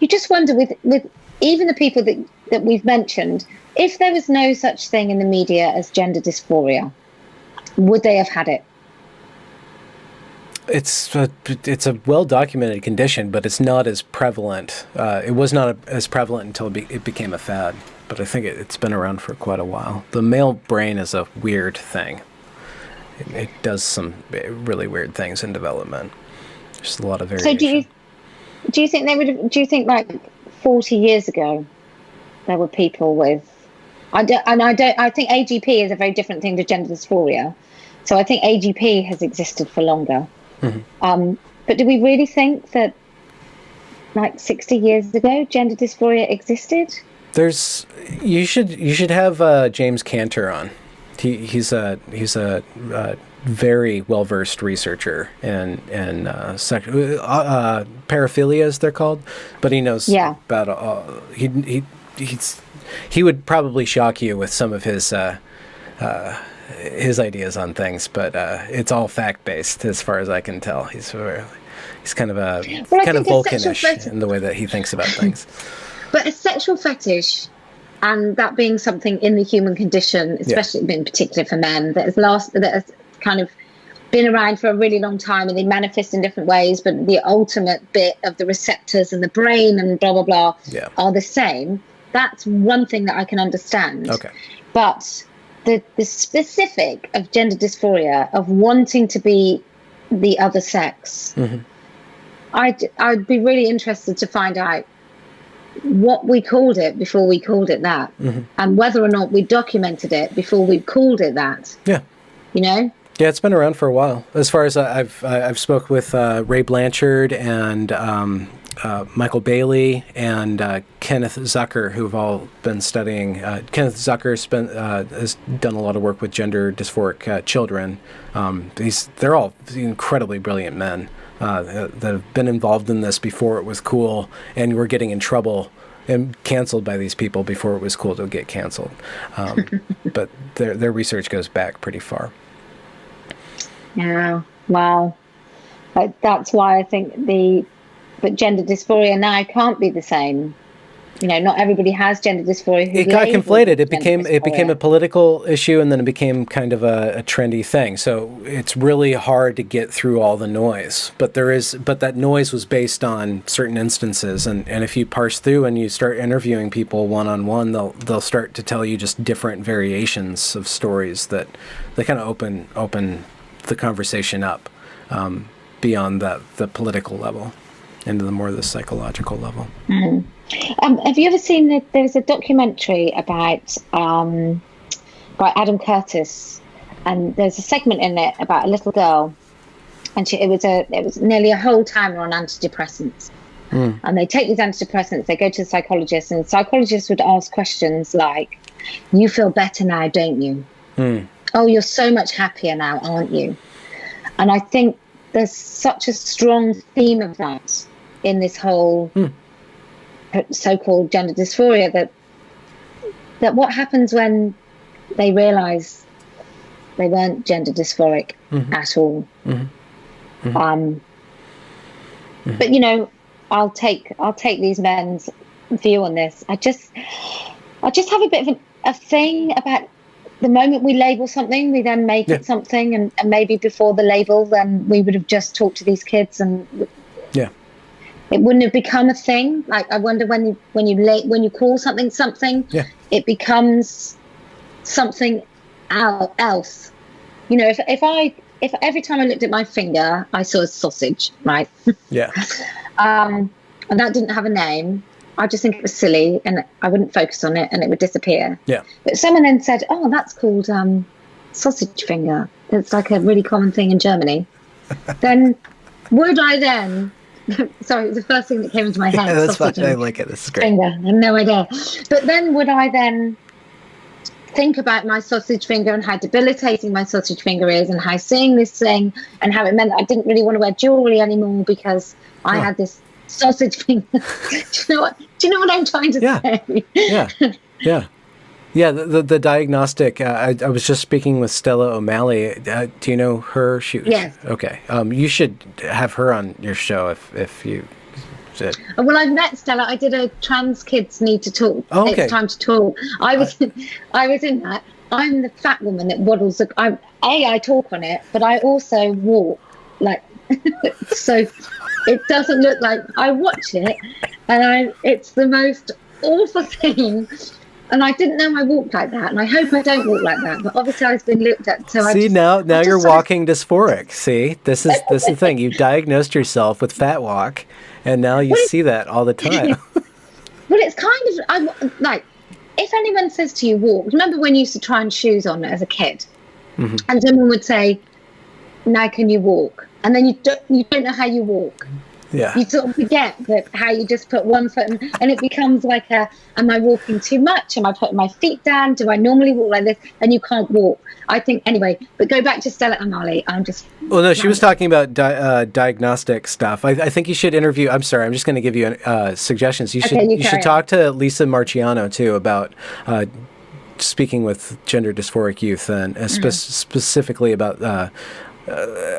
just wonder with even the people that we've mentioned, if there was no such thing in the media as gender dysphoria, would they have had it? It's a well-documented condition, but it's not as prevalent. It was not as prevalent until it became a fad, but I think it's been around for quite a while. The male brain is a weird thing. It does some really weird things in development. There's a lot of variation. So do you think they would have, do you think like 40 years ago there were people with, I think AGP is a very different thing to gender dysphoria. So I think AGP has existed for longer. But do we really think that like 60 years ago gender dysphoria existed? You should have James Cantor on. He's a very well-versed researcher in paraphilia, as they're called, but he knows about he would probably shock you with some of his ideas on things, but it's all fact-based as far as I can tell. He's kind of Vulcanish in the way that he thinks about things. But a sexual fetish, and that being something in the human condition, especially in particular for men, that has kind of been around for a really long time, and they manifest in different ways, but the ultimate bit of the receptors and the brain and blah, blah, blah are the same. That's one thing that I can understand. Okay. But the specific of gender dysphoria, of wanting to be the other sex, I'd be really interested to find out what we called it before we called it that, and whether or not we documented it before we called it that. Yeah. Yeah, it's been around for a while. As far as I've spoke with Ray Blanchard and Michael Bailey and Kenneth Zucker, who've all been studying. Kenneth Zucker has done a lot of work with gender dysphoric children. They're all incredibly brilliant men that have been involved in this before it was cool, and were getting in trouble and canceled by these people before it was cool to get canceled. But their research goes back pretty far. Yeah, wow. That's why I think but gender dysphoria now can't be the same. Not everybody has gender dysphoria. It got conflated. It became a political issue, and then it became kind of a trendy thing. So it's really hard to get through all the noise. But that noise was based on certain instances, and if you parse through and you start interviewing people one-on-one, they'll start to tell you just different variations of stories that they kind of open the conversation up beyond the political level into the psychological level. Have you ever seen that there's a documentary about by Adam Curtis, and there's a segment in it about a little girl, and it was nearly a whole timer on antidepressants, And they take these antidepressants, they go to the psychologist, and the psychologist would ask questions like, you feel better now, don't you? Oh, you're so much happier now, aren't you? And I think there's such a strong theme of that in this whole so-called gender dysphoria, that what happens when they realise they weren't gender dysphoric at all. But you know, I'll take these men's view on this. I just have a bit of a thing about the moment we label something, we then make it something, and maybe before the label, then we would have just talked to these kids, and it wouldn't have become a thing. Like, I wonder when you call something something, it becomes something else. You know, if every time I looked at my finger, I saw a sausage, right? And that didn't have a name, I just think it was silly, and I wouldn't focus on it, and it would disappear. But someone then said, "Oh, that's called sausage finger. It's like a really common thing in Germany." Then would I then? Sorry, it was the first thing that came into my head. That's fine. I like it. This is great. Finger. I had no idea. But then would I then think about my sausage finger and how debilitating my sausage finger is, and how seeing this thing and how it meant that I didn't really want to wear jewelry anymore because I had this sausage finger. Do you know what I'm trying to say? The diagnostic. I was just speaking with Stella O'Malley. Do you know her? Yes. Okay. You should have her on your show if you. Well, I've met Stella. I did a Trans Kids Need to Talk. Oh, okay. It's Time to Talk. I was in that. I'm the fat woman that waddles. I talk on it, but I also walk like so. It doesn't look like I watch it, and it's the most awful thing. And I didn't know I walked like that, and I hope I don't walk like that. But obviously, I've been looked at. So now you're walking dysphoric. See, this is the thing. You diagnosed yourself with fat walk, and now you see that all the time. Well, it's kind of like if anyone says to you, "Walk." Remember when you used to try on shoes on as a kid, and someone would say, "Now can you walk?" And then you don't know how you walk. You sort of forget that how you just put one foot in, and it becomes like am I walking too much? Am I putting my feet down? Do I normally walk like this? And you can't walk. I think, anyway, but go back to Stella O'Malley. Well, no, she was talking about diagnostic stuff. I think you should interview, I'm sorry, I'm just going to give you suggestions. You should talk to Lisa Marciano, too, about speaking with gender dysphoric youth, and specifically about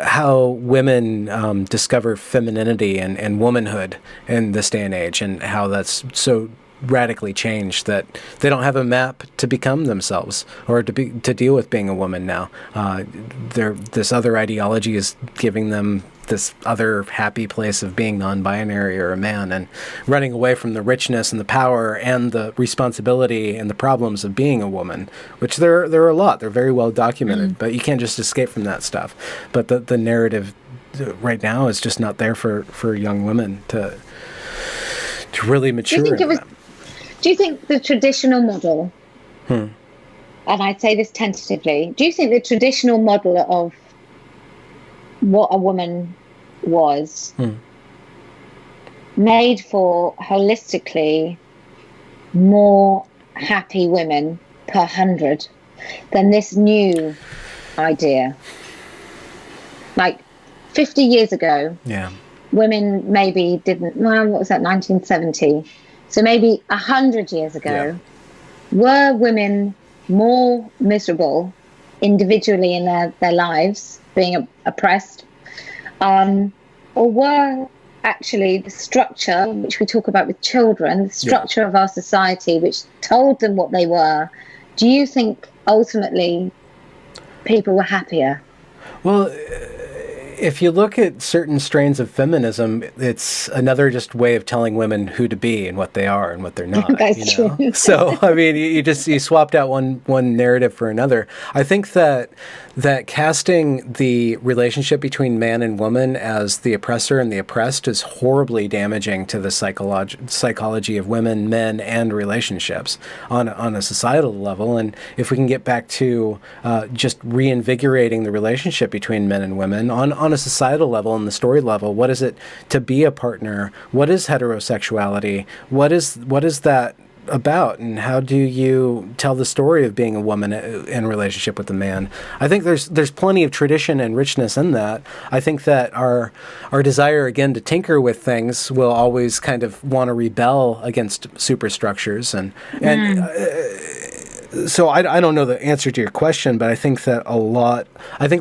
how women discover femininity and womanhood in this day and age, and how that's so radically changed that they don't have a map to become themselves or to deal with being a woman now. This other ideology is giving them this other happy place of being non-binary or a man, and running away from the richness and the power and the responsibility and the problems of being a woman, which there are a lot. They're very well documented, but you can't just escape from that stuff. But the narrative right now is just not there for young women to really mature. Do you think the traditional model, and I say this tentatively, do you think the traditional model of what a woman was made for holistically more happy women per 100 than this new idea? Like 50 years ago, women maybe didn't, well, what was that, 1970? So maybe 100 years ago, were women more miserable individually in their lives, being oppressed, or were actually the structure, which we talk about with children, the structure of our society, which told them what they were? Do you think ultimately people were happier? Well, if you look at certain strains of feminism, it's another just way of telling women who to be and what they are and what they're not. That's true. So, I mean, you swapped out one narrative for another. I think that casting the relationship between man and woman as the oppressor and the oppressed is horribly damaging to the psychology of women, men, and relationships on a societal level. And if we can get back to just reinvigorating the relationship between men and women on on a societal level and the story level, what is it to be a partner? What is heterosexuality? What is that about, and how do you tell the story of being a woman in a relationship with a man? I think there's plenty of tradition and richness in that. I think that our desire, again, to tinker with things will always kind of want to rebel against superstructures, and so I don't know the answer to your question, but I think that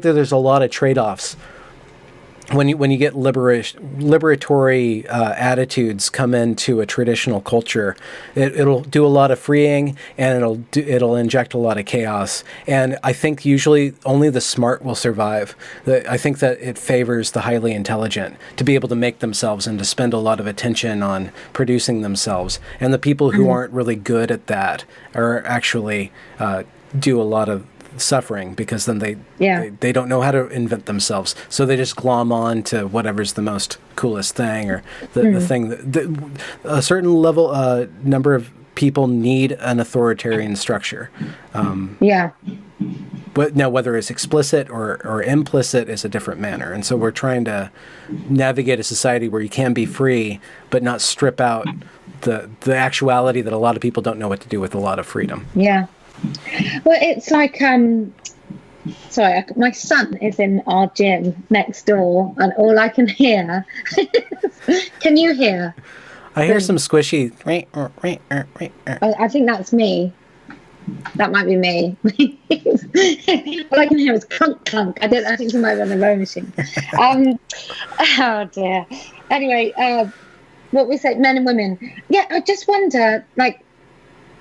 there's a lot of trade-offs when you get liberatory attitudes come into a traditional culture. It'll do a lot of freeing, and it'll inject a lot of chaos. And I think usually only the smart will survive. I think that it favors the highly intelligent to be able to make themselves and to spend a lot of attention on producing themselves. And the people who aren't really good at that are actually do a lot of suffering, because then they don't know how to invent themselves, so they just glom on to whatever's the most coolest thing, or the thing that a certain level number of people need an authoritarian structure. But now, whether it's explicit or implicit is a different manner, and so we're trying to navigate a society where you can be free but not strip out the actuality that a lot of people don't know what to do with a lot of freedom. Well, it's like, sorry, my son is in our gym next door, and all I can hear, can you hear? I hear some squishy. I think that's me. That might be me. All I can hear is clunk, clunk. I think he might be on the rowing machine. Oh dear. Anyway, what we said, men and women. Yeah, I just wonder, like,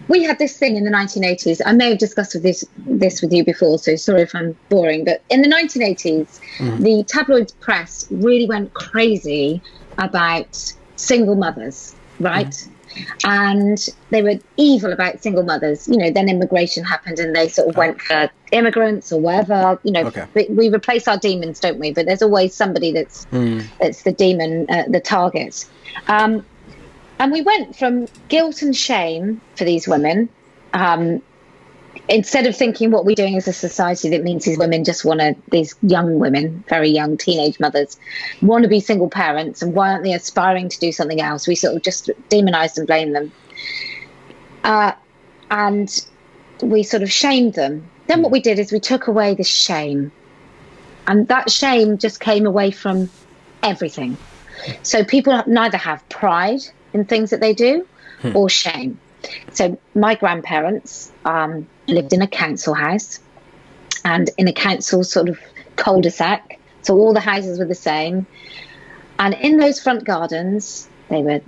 we had this thing in the 1980s. I may have discussed this with you before, so sorry if I'm boring. But in the 1980s, the tabloid press really went crazy about single mothers, right? And they were evil about single mothers. You know, then immigration happened, and they sort of went for immigrants or whatever. You know, we replace our demons, don't we? But there's always somebody that's the demon, the target. And we went from guilt and shame for these women, instead of thinking what we're doing as a society that means these women just these young women, very young teenage mothers, want to be single parents, and why aren't they aspiring to do something else? We sort of just demonized and blamed them. And we sort of shamed them. Then what we did is we took away the shame. And that shame just came away from everything. So people neither have pride in things that they do or shame. So my grandparents lived in a council house, and in a council sort of cul-de-sac, so all the houses were the same, and in those front gardens they were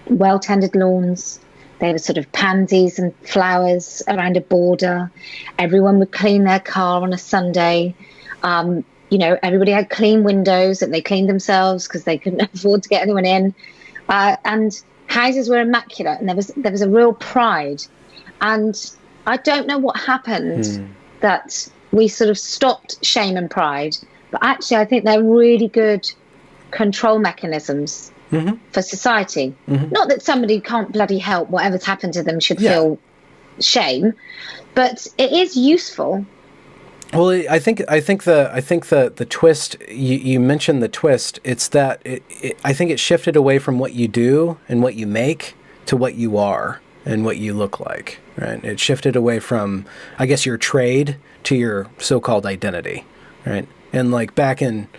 well-tended lawns. They were sort of pansies and flowers around a border. Everyone would clean their car on a Sunday. You know, everybody had clean windows that they cleaned themselves because they couldn't afford to get anyone in. And houses were immaculate, and there was a real pride. And I don't know what happened that we sort of stopped shame and pride, but actually I think they're really good control mechanisms for society. Not that somebody can't bloody help whatever's happened to them should feel shame, but it is useful. Well, I think the twist, you mentioned the twist. It's that I think it shifted away from what you do and what you make to what you are and what you look like, right? It shifted away from, I guess, your trade to your so-called identity, right? And like back in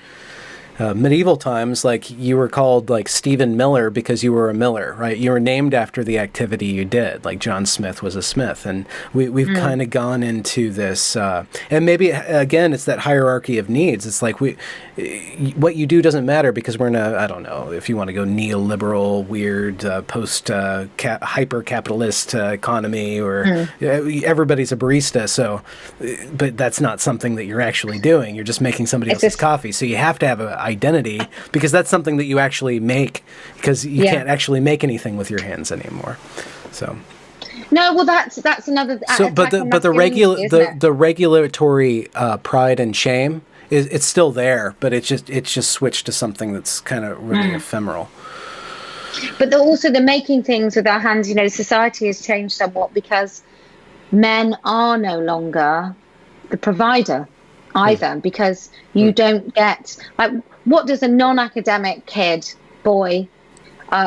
medieval times, like you were called like Stephen Miller because you were a miller, right? You were named after the activity you did, like John Smith was a smith. And we've kind of gone into this, and maybe again, it's that hierarchy of needs. It's like what you do doesn't matter because we're in a, I don't know if you want to go neoliberal, weird, post hyper-capitalist economy, or everybody's a barista. So, but that's not something that you're actually doing. You're just making somebody else's coffee. So you have to have a identity because that's something that you actually make, because you can't actually make anything with your hands anymore. So no, well that's another. So, but the regulatory pride and shame it's still there, but it's just switched to something that's kind of really ephemeral. But also the making things with our hands. You know, society has changed somewhat because men are no longer the provider. either, because you don't get, like, what does a non-academic kid, boy,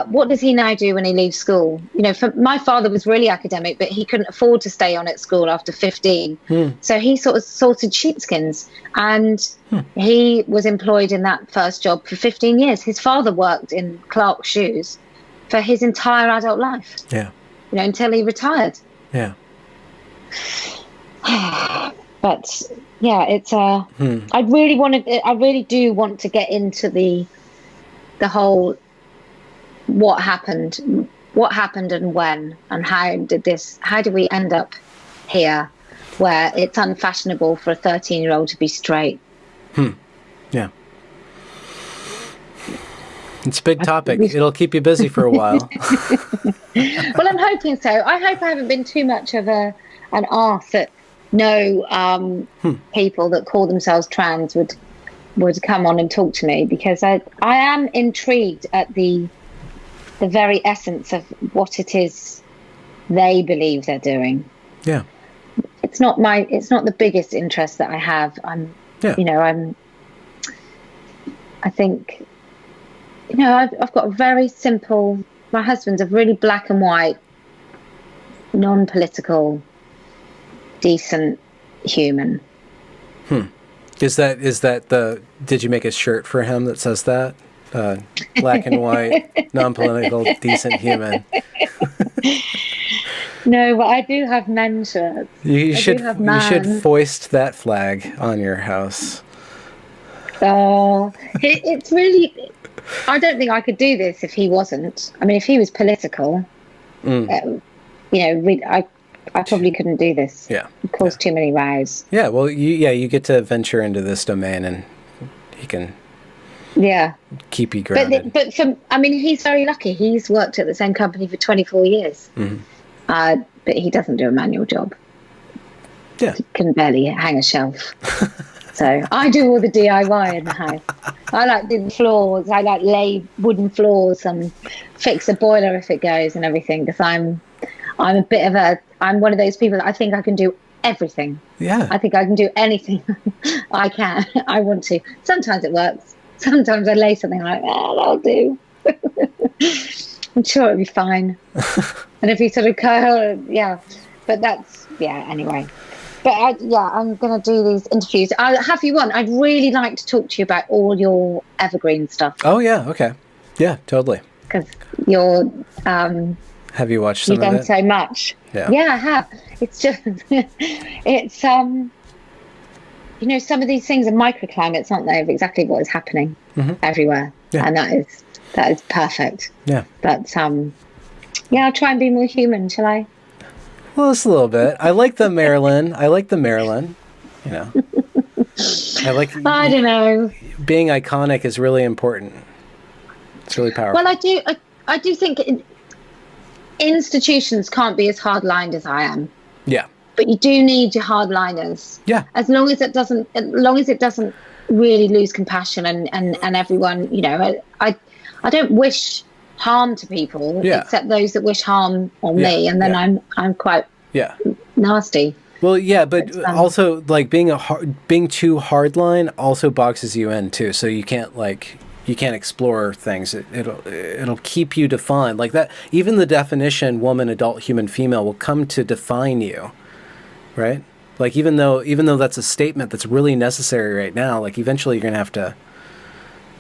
what does he now do when he leaves school? You know, my father was really academic, but he couldn't afford to stay on at school after 15. So he sort of sorted sheepskins, and he was employed in that first job for 15 years. His father worked in Clark's shoes for his entire adult life. Yeah. You know, until he retired. Yeah. But yeah, it's I really do want to get into the whole what happened and when, and how did we end up here where it's unfashionable for a 13-year-old to be straight. Yeah. It's a big topic. It'll keep you busy for a while. Well, I'm hoping so. I hope I haven't been too much of an arse that no people that call themselves trans would come on and talk to me, because I am intrigued at the very essence of what it is they believe they're doing. Yeah. It's not the biggest interest that I have. I think, you know, I've got a very simple, my husband's a really black and white, non-political, decent human. Is that did you make a shirt for him that says that? Black and white, non-political, decent human. No, but I do have men's shirts. You should foist that flag on your house. Oh, it's really, I don't think I could do this if he wasn't. I mean, if he was political, you know, I probably couldn't do this. Yeah. It caused too many rows. Yeah, well, you get to venture into this domain, and he can keep you grounded. But he's very lucky. He's worked at the same company for 24 years. But he doesn't do a manual job. Yeah. He can barely hang a shelf. So I do all the DIY in the house. I like do the floors. I like lay wooden floors and fix a boiler if it goes and everything, because I'm one of those people that I think I can do everything. Yeah. I think I can do anything I want to. Sometimes it works. Sometimes I lay something like, that'll do. I'm sure it'll be fine. And if you sort of go, but that's, anyway. But I'm going to do these interviews. I'll have you on. I'd really like to talk to you about all your evergreen stuff. Oh, yeah. Okay. Yeah, totally. Because you're... have you watched some of it? You've done so much. Yeah. Yeah, I have. It's just... it's... you know, some of these things are microclimates, aren't they, of exactly what is happening everywhere. Yeah. And that is perfect. Yeah. But, I'll try and be more human, shall I? Well, just a little bit. I like the Marilyn. You know. I don't know. Being iconic is really important. It's really powerful. Well, I do think institutions can't be as hard-lined as I am. Yeah. But you do need your hardliners. Yeah. As long as it doesn't really lose compassion and everyone, you know, I don't wish harm to people except those that wish harm on me, and then I'm quite nasty. Well, yeah, but also like being too hardline also boxes you in too, so you can't explore things. It'll keep you defined like that. Even the definition woman, adult, human, female will come to define you, right? Like even though that's a statement that's really necessary right now, like eventually you're gonna have to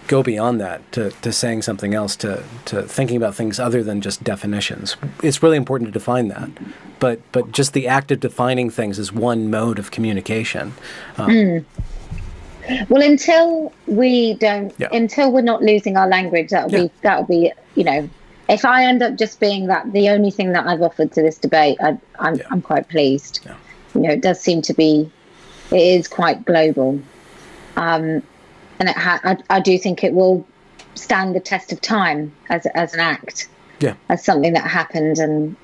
go beyond that to saying something else, to thinking about things other than just definitions. It's really important to define that, but just the act of defining things is one mode of communication. Well, until we're not losing our language, that'll be you know, if I end up just being the only thing that I've offered to this debate, I'm quite pleased. Yeah. You know, it is quite global. And I do think it will stand the test of time as an act, as something that happened, and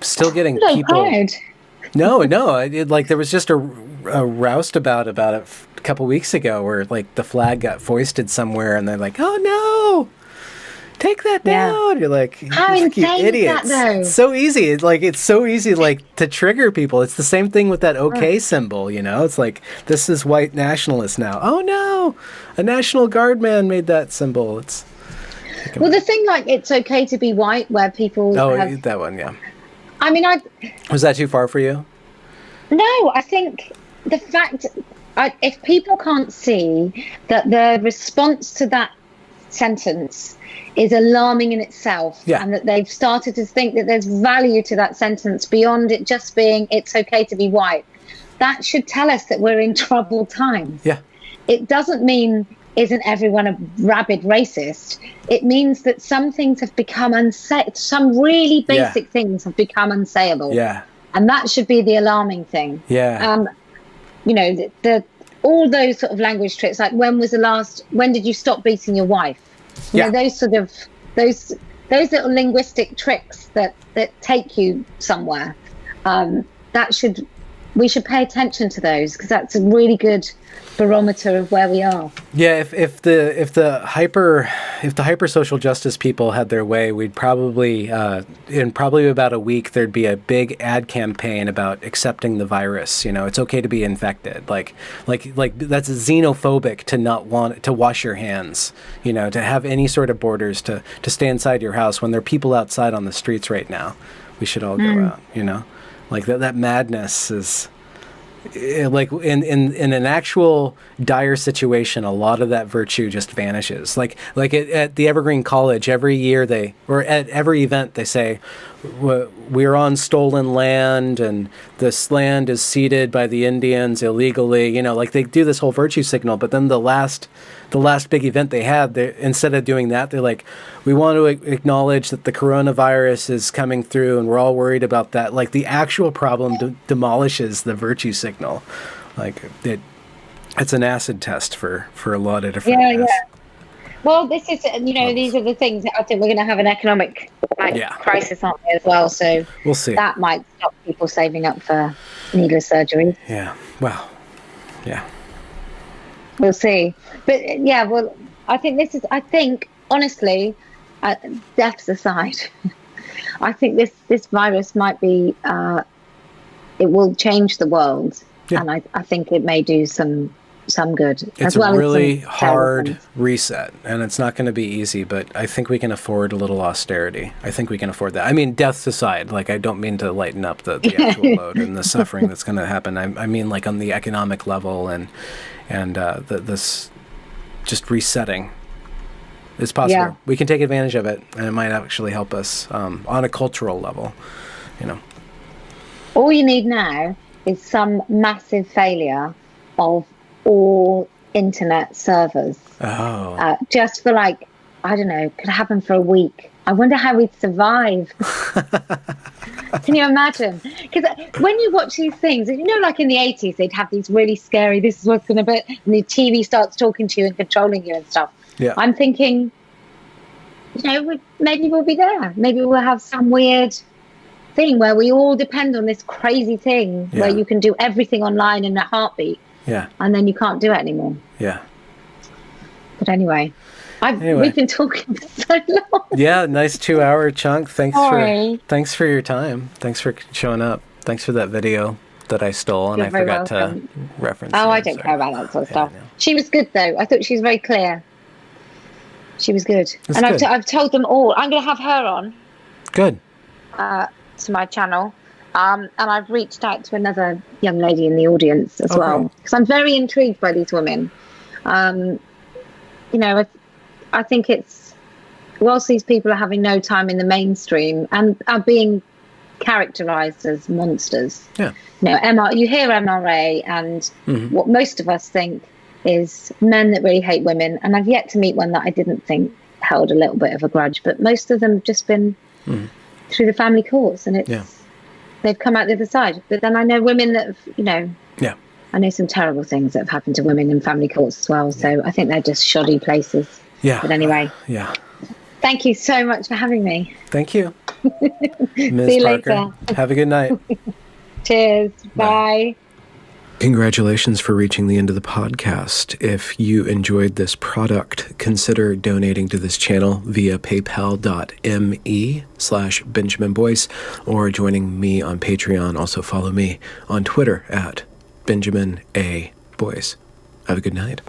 still getting people. Proud. No, there was just a roust about it a couple weeks ago, where like the flag got foisted somewhere, and they're like, oh no, take that down. You're like, how you insane idiots. is that, though? It's so easy. It's so easy, like, to trigger people. It's the same thing with that OK symbol, you know? It's like, this is white nationalist now. Oh, no, a National Guard man made that symbol. Well, the thing, like, it's okay to be white, where people have... that one, yeah. I mean, Was that too far for you? No, I think the fact... if people can't see that the response to that sentence is alarming in itself, and that they've started to think that there's value to that sentence beyond it just being it's okay to be white, that should tell us that we're in troubled times. Yeah. It doesn't mean isn't everyone a rabid racist. It means that some things have become some really basic things have become unsayable. Yeah. And that should be the alarming thing. Yeah. You know, all those sort of language tricks, like when did you stop beating your wife? You know, those sort of those little linguistic tricks that take you somewhere. We should pay attention to those, because that's a really good barometer of where we are. Yeah, if the hyper social justice people had their way, we'd probably in probably about a week there'd be a big ad campaign about accepting the virus. You know, it's okay to be infected. Like that's xenophobic to not want to wash your hands. You know, to have any sort of borders, to stay inside your house when there are people outside on the streets right now. We should all go out. You know. Like that madness is, like in an actual dire situation, a lot of that virtue just vanishes. Like at the Evergreen College, every year at every event they say, we're on stolen land and this land is ceded by the Indians illegally. You know, like they do this whole virtue signal, but then the last big event they had, instead of doing that, they're like, we want to acknowledge that the coronavirus is coming through and we're all worried about that. Like the actual problem demolishes the virtue signal. Like it's an acid test for a lot of different Yeah. Well, this is, you know, these are the things that I think we're going to have an economic crisis, aren't we, as well? So we'll see. That might stop people saving up for needless surgery. Yeah. Well, yeah. We'll see. But I think honestly, deaths aside, I think this virus might be, it will change the world. Yeah. And I think it may do some good. It's a really hard reset, and it's not going to be easy, but I think we can afford a little austerity. I think we can afford that. I mean, deaths aside, like I don't mean to lighten up the actual load and the suffering that's going to happen. I mean like on the economic level and this just resetting is possible. Yeah. We can take advantage of it, and it might actually help us on a cultural level, you know. All you need now is some massive failure of all internet servers. Just for like, I don't know, could happen for a week. I wonder how we'd survive. Can you imagine? Because when you watch these things, you know, like in the 80s, they'd have these really scary, this is what's going to be, and the TV starts talking to you and controlling you and stuff. Yeah. I'm thinking, you know, maybe we'll be there. Maybe we'll have some weird thing where we all depend on this crazy thing where you can do everything online in a heartbeat. Yeah. And then you can't do it anymore. Yeah. But anyway, we've been talking for so long. Yeah, nice 2-hour chunk. Thanks for your time. Thanks for showing up. Thanks for that video that I stole and I forgot to reference. Oh, I don't care about that sort of stuff. She was good though. I thought she was very clear. She was good. That's and good. I've told them all. I'm going to have her on. Good. To my channel. And I've reached out to another young lady in the audience as well, because I'm very intrigued by these women. You know, I think it's, whilst these people are having no time in the mainstream and are being characterized as monsters. Yeah. You know, you hear MRA and what most of us think is men that really hate women. And I've yet to meet one that I didn't think held a little bit of a grudge, but most of them have just been through the family courts, and they've come out the other side. But then I know women that have, you know, I know some terrible things that have happened to women in family courts as well. So I think they're just shoddy places. Yeah. But anyway. Yeah. Thank you so much for having me. Thank you. Ms. See you Parker. Later. Have a good night. Cheers. Bye. Bye. Congratulations for reaching the end of the podcast. If you enjoyed this product, consider donating to this channel via paypal.me/Benjamin Boyce or joining me on Patreon. Also follow me on Twitter at Benjamin A. Boyce. Have a good night.